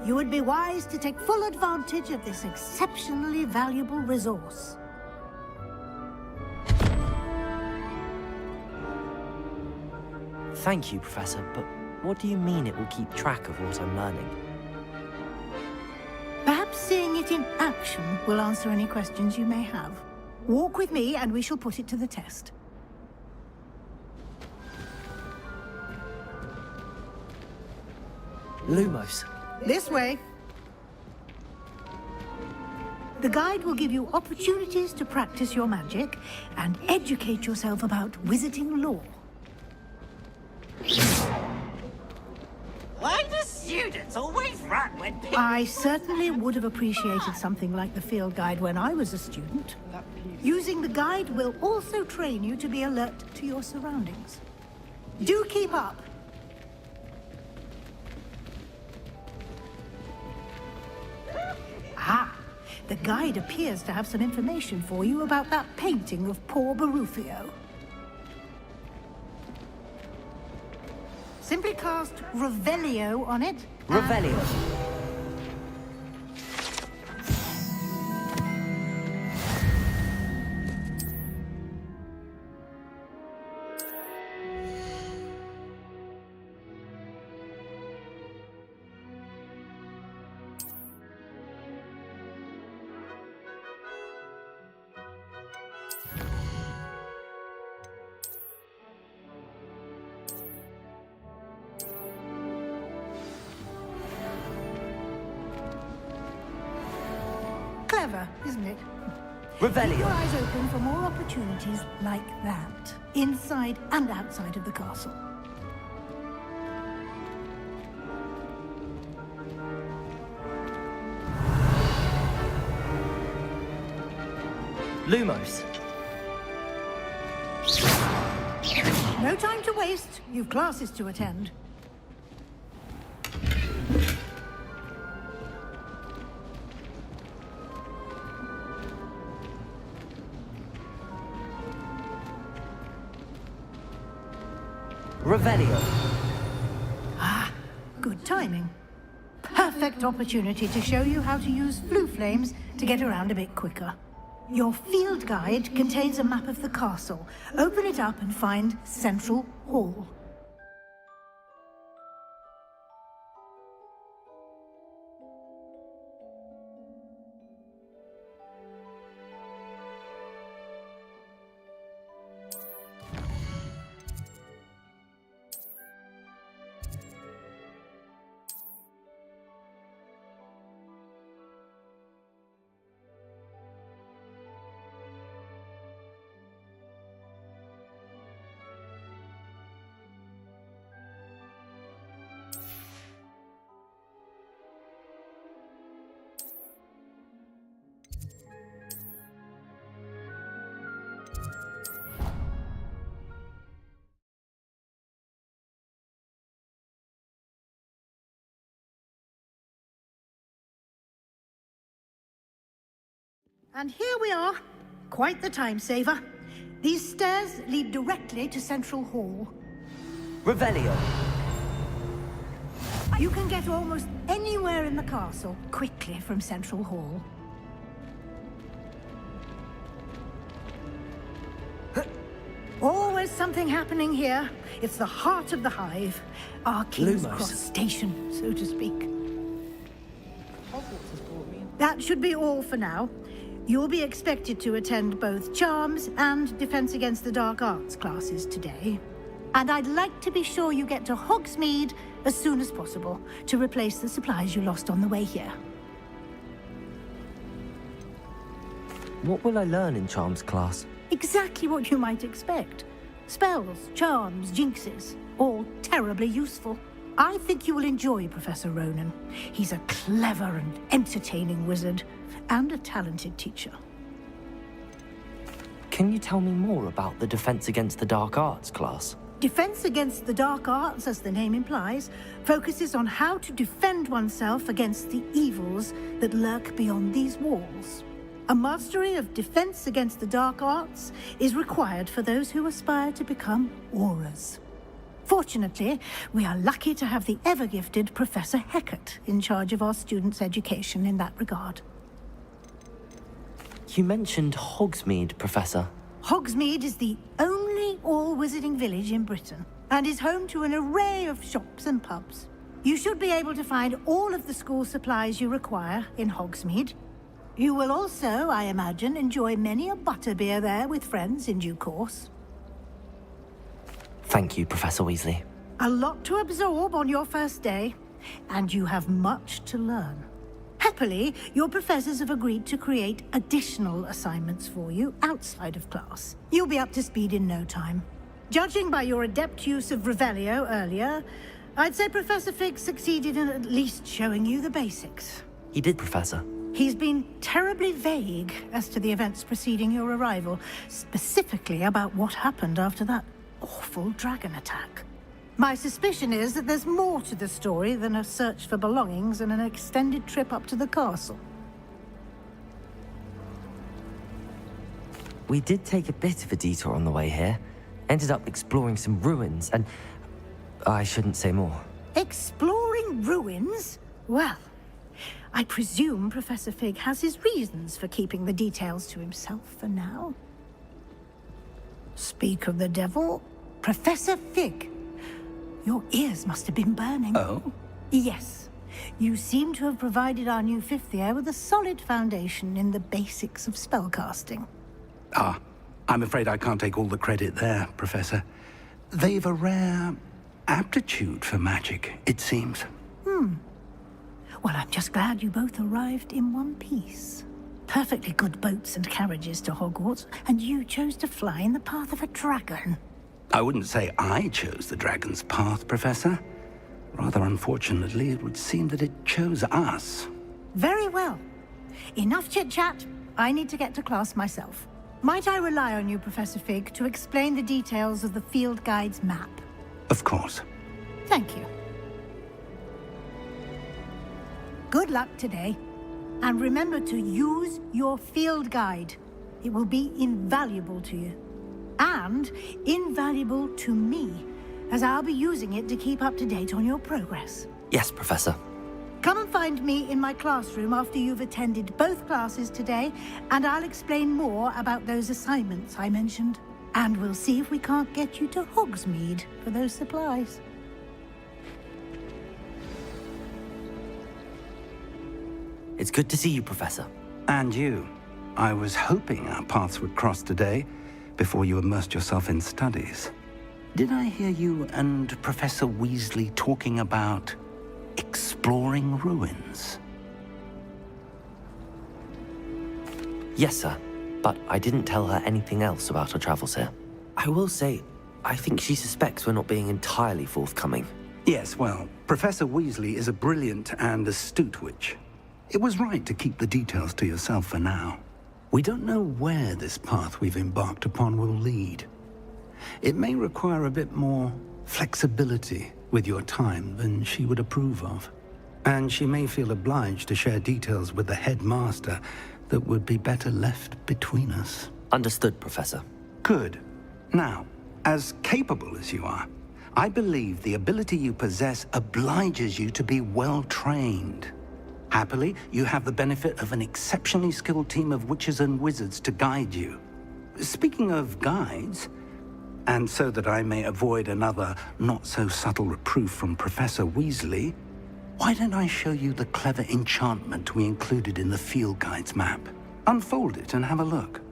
Speaker 9: You would be wise to take full advantage of this exceptionally valuable resource.
Speaker 3: Thank you, Professor, but what do you mean it will keep track of what I'm learning?
Speaker 9: Perhaps seeing it in action will answer any questions you may have. Walk with me and we shall put it to the test.
Speaker 3: Lumos.
Speaker 9: This way. The guide will give you opportunities to practice your magic and educate yourself about wizarding lore.
Speaker 10: Why do students always run when people...
Speaker 9: I certainly would have appreciated something like the field guide when I was a student. Using the guide will also train you to be alert to your surroundings. Do keep up. Ah, the guide appears to have some information for you about that painting of poor Barufio. Simply cast Revelio on it.
Speaker 3: Revelio.
Speaker 9: Clever, isn't it?
Speaker 3: Revelio.
Speaker 9: Keep your eyes open for more opportunities like that, inside and outside of the castle.
Speaker 3: Lumos.
Speaker 9: No time to waste. You've classes to attend.
Speaker 3: Revelio.
Speaker 9: Ah, good timing. Perfect opportunity to show you how to use flue flames to get around a bit quicker. Your field guide contains a map of the castle. Open it up and find Central Hall. And here we are. Quite the time saver. These stairs lead directly to Central Hall.
Speaker 3: Revelio.
Speaker 9: You can get almost anywhere in the castle quickly from Central Hall. Always something happening here. It's the heart of the hive. Our King's
Speaker 3: Lumos.
Speaker 9: Cross station, so to speak. That should be all for now. You'll be expected to attend both Charms and Defense Against the Dark Arts classes today. And I'd like to be sure you get to Hogsmeade as soon as possible to replace the supplies you lost on the way here.
Speaker 3: What will I learn in Charms class?
Speaker 9: Exactly what you might expect. Spells, charms, jinxes, all terribly useful. I think you will enjoy Professor Ronan. He's a clever and entertaining wizard, and a talented teacher.
Speaker 3: Can you tell me more about the Defense Against the Dark Arts class?
Speaker 9: Defense Against the Dark Arts, as the name implies, focuses on how to defend oneself against the evils that lurk beyond these walls. A mastery of Defense Against the Dark Arts is required for those who aspire to become auras. Fortunately, we are lucky to have the ever-gifted Professor Hecat in charge of our students' education in that regard.
Speaker 3: You mentioned Hogsmeade, Professor.
Speaker 9: Hogsmeade is the only all-wizarding village in Britain, and is home to an array of shops and pubs. You should be able to find all of the school supplies you require in Hogsmeade. You will also, I imagine, enjoy many a butterbeer there with friends in due course.
Speaker 3: Thank you, Professor Weasley.
Speaker 9: A lot to absorb on your first day, and you have much to learn. Happily, your professors have agreed to create additional assignments for you outside of class. You'll be up to speed in no time. Judging by your adept use of Revelio earlier, I'd say Professor Fig succeeded in at least showing you the basics.
Speaker 3: He did, Professor.
Speaker 9: He's been terribly vague as to the events preceding your arrival, specifically about what happened after that awful dragon attack. My suspicion is that there's more to the story than a search for belongings and an extended trip up to the castle.
Speaker 3: We did take a bit of a detour on the way here. Ended up exploring some ruins and... I shouldn't say more.
Speaker 9: Exploring ruins? Well, I presume Professor Fig has his reasons for keeping the details to himself for now. Speak of the devil, Professor Fig. Your ears must have been burning.
Speaker 2: Oh?
Speaker 9: Yes. You seem to have provided our new fifth year with a solid foundation in the basics of spellcasting.
Speaker 2: Ah, I'm afraid I can't take all the credit there, Professor. They've a rare aptitude for magic, it seems.
Speaker 9: Well, I'm just glad you both arrived in one piece. Perfectly good boats and carriages to Hogwarts, and you chose to fly in the path of a dragon.
Speaker 2: I wouldn't say I chose the dragon's path, Professor. Rather unfortunately, it would seem that it chose us.
Speaker 9: Very well. Enough chit-chat. I need to get to class myself. Might I rely on you, Professor Fig, to explain the details of the field guide's map?
Speaker 2: Of course.
Speaker 9: Thank you. Good luck today. And remember to use your field guide. It will be invaluable to you. And invaluable to me, as I'll be using it to keep up to date on your progress.
Speaker 3: Yes, Professor.
Speaker 9: Come and find me in my classroom after you've attended both classes today, and I'll explain more about those assignments I mentioned. And we'll see if we can't get you to Hogsmeade for those supplies.
Speaker 3: It's good to see you, Professor.
Speaker 2: And you. I was hoping our paths would cross today, before you immersed yourself in studies. Did I hear you and Professor Weasley talking about exploring ruins?
Speaker 3: Yes, sir. But I didn't tell her anything else about our travels here. I will say, I think she suspects we're not being entirely forthcoming.
Speaker 2: Yes, well, Professor Weasley is a brilliant and astute witch. It was right to keep the details to yourself for now. We don't know where this path we've embarked upon will lead. It may require a bit more flexibility with your time than she would approve of. And she may feel obliged to share details with the headmaster that would be better left between us.
Speaker 3: Understood, Professor.
Speaker 2: Good. Now, as capable as you are, I believe the ability you possess obliges you to be well trained. Happily, you have the benefit of an exceptionally skilled team of witches and wizards to guide you. Speaking of guides, and so that I may avoid another not-so-subtle reproof from Professor Weasley, why don't I show you the clever enchantment we included in the field guide's map? Unfold it and have a look.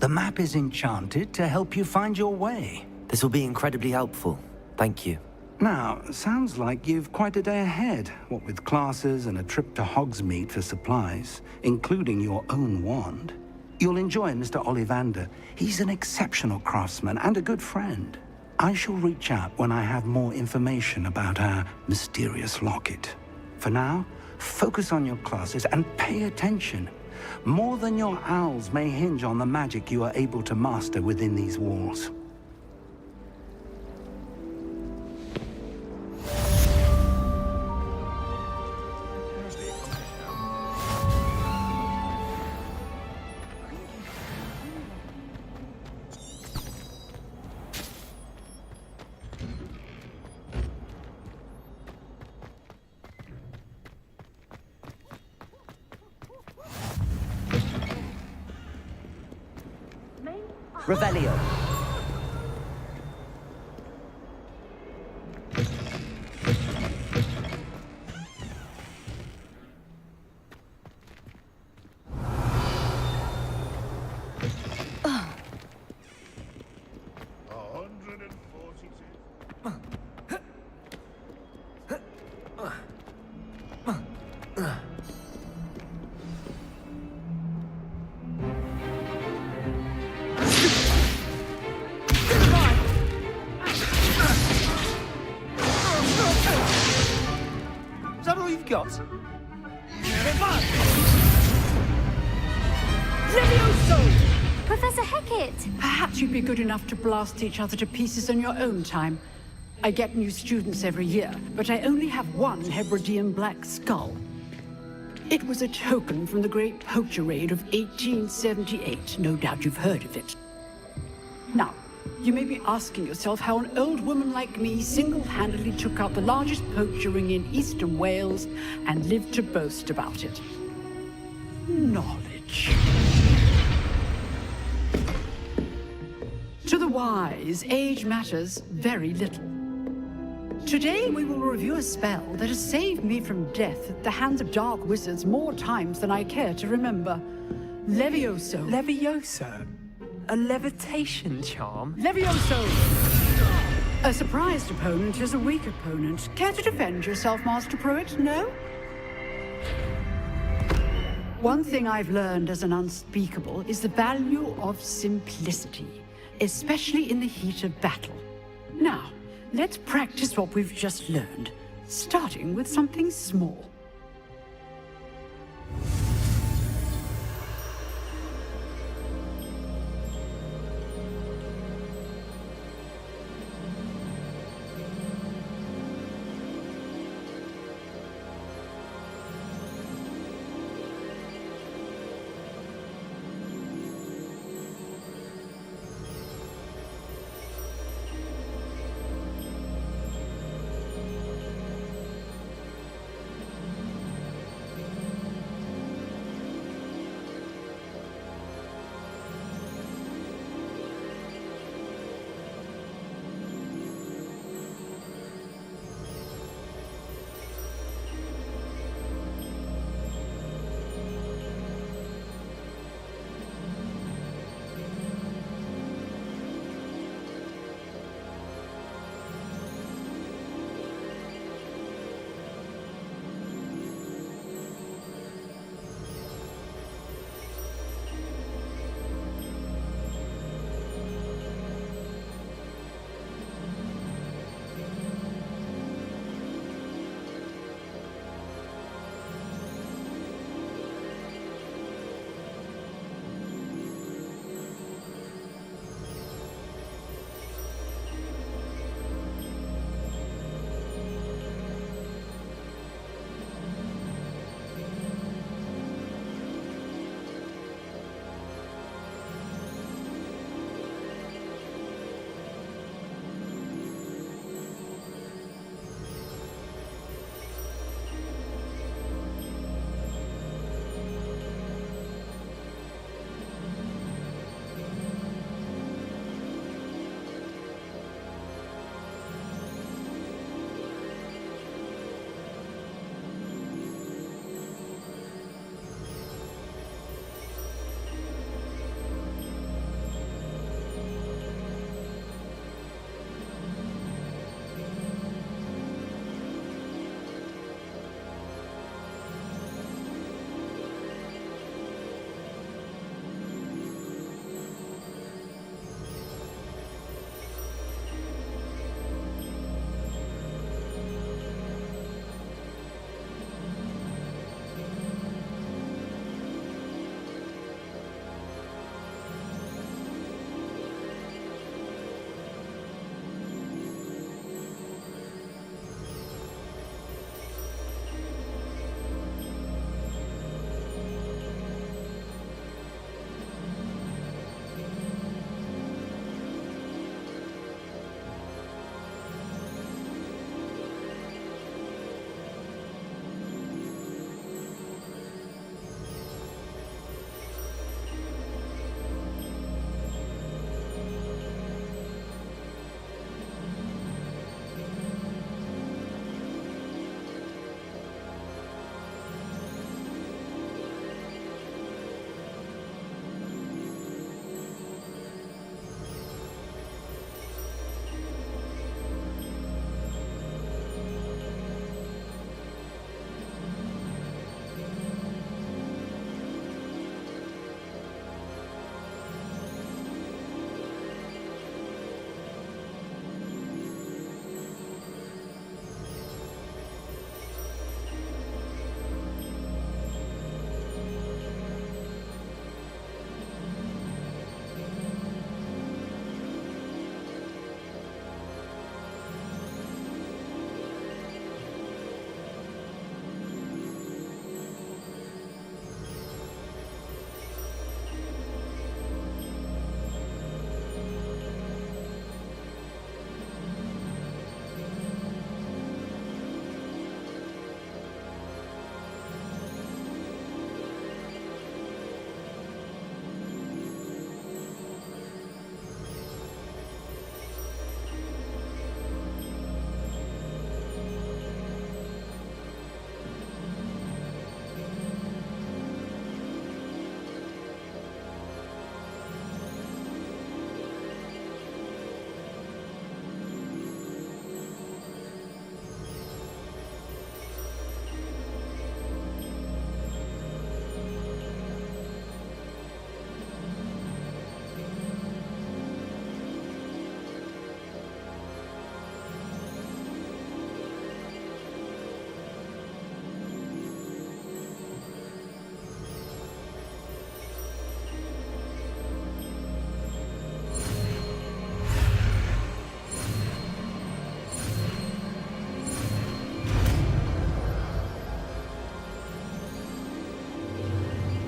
Speaker 2: The map is enchanted to help you find your way.
Speaker 3: This will be incredibly helpful. Thank you.
Speaker 2: Now, sounds like you've quite a day ahead, what with classes and a trip to Hogsmeade for supplies, including your own wand. You'll enjoy Mr. Ollivander. He's an exceptional craftsman and a good friend. I shall reach out when I have more information about our mysterious locket. For now, focus on your classes and pay attention. More than your owls may hinge on the magic you are able to master within these walls.
Speaker 3: Revelio.
Speaker 11: Is that all you've got?
Speaker 16: Levioso!
Speaker 12: Professor Hecat!
Speaker 16: Perhaps you'd be good enough to blast each other to pieces in your own time. I get new students every year, but I only have one Hebridean black skull. It was a token from the Great Poacher Raid of 1878. No doubt you've heard of it. Now, you may be asking yourself how an old woman like me single-handedly took out the largest poacher ring in eastern Wales and lived to boast about it. Knowledge. To the wise, age matters very little. Today we will review a spell that has saved me from death at the hands of dark wizards more times than I care to remember. Levioso.
Speaker 15: Levioso? A levitation charm?
Speaker 16: Levioso! A surprised opponent is a weak opponent. Care to defend yourself, Master Pruitt? No? One thing I've learned as an unspeakable is the value of simplicity, especially in the heat of battle. Now, let's practice what we've just learned, starting with something small.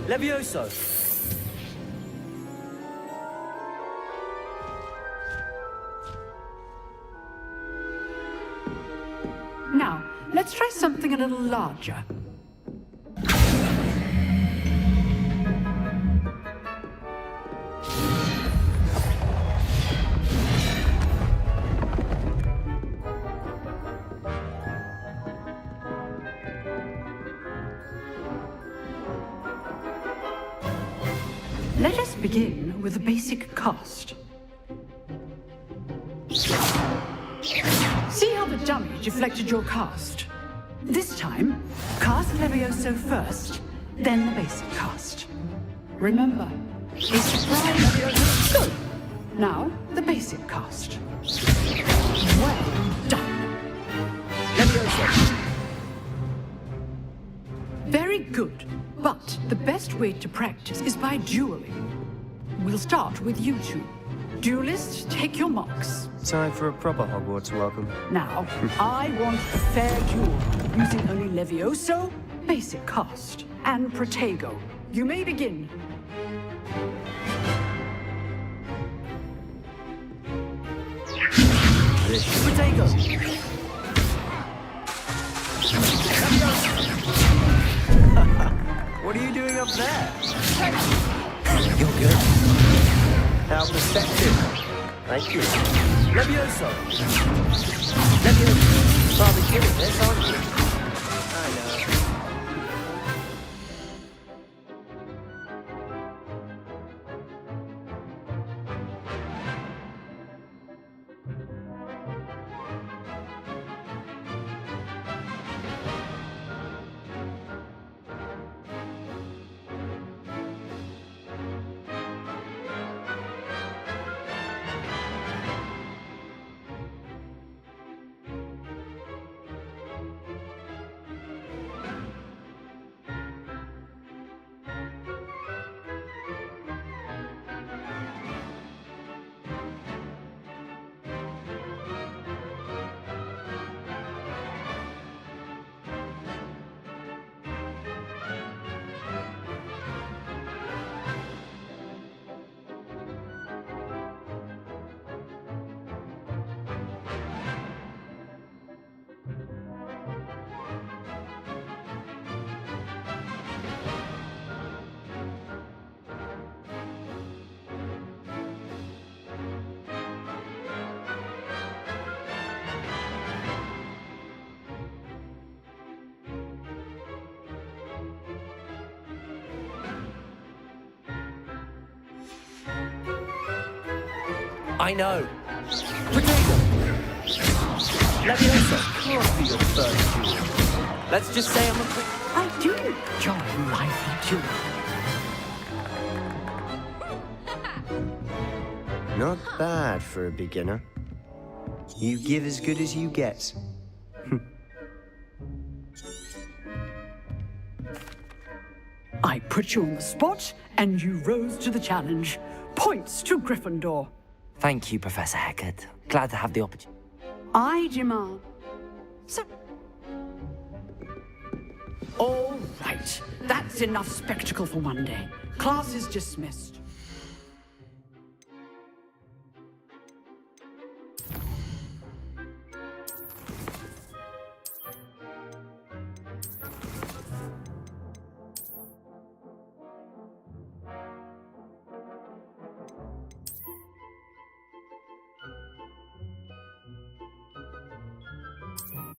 Speaker 3: Levioso!
Speaker 16: Now, let's try something a little larger. Let us begin with the basic cast. See how the dummy deflected your cast? This time, cast Levioso first, then the basic cast. Remember, a surprise Levioso. Good! Now, the basic cast. Well done. Levioso. Very good, but the best way to practice is by dueling. We'll start with you two. Duelists, take your marks.
Speaker 17: Time for a proper Hogwarts welcome.
Speaker 16: Now, I want a fair duel, using only Levioso, basic cast, and Protego. You may begin. Protego!
Speaker 17: What are you doing up there?
Speaker 3: You're good.
Speaker 17: How perceptive. Thank you.
Speaker 3: Levioso! Levioso! Rather good at this, aren't you?
Speaker 17: I know.
Speaker 3: I know. Protego! Levioso! Can't be your first duel. Let's just say I'm a quick...
Speaker 16: I do enjoy lively dueling.
Speaker 17: Not bad for a beginner. You give as good as you get.
Speaker 16: I put you on the spot, and you rose to the challenge. Points to Gryffindor.
Speaker 3: Thank you, Professor Hecat. Glad to have the opportunity.
Speaker 16: I demand. So. All right. That's enough spectacle for one day. Class is dismissed.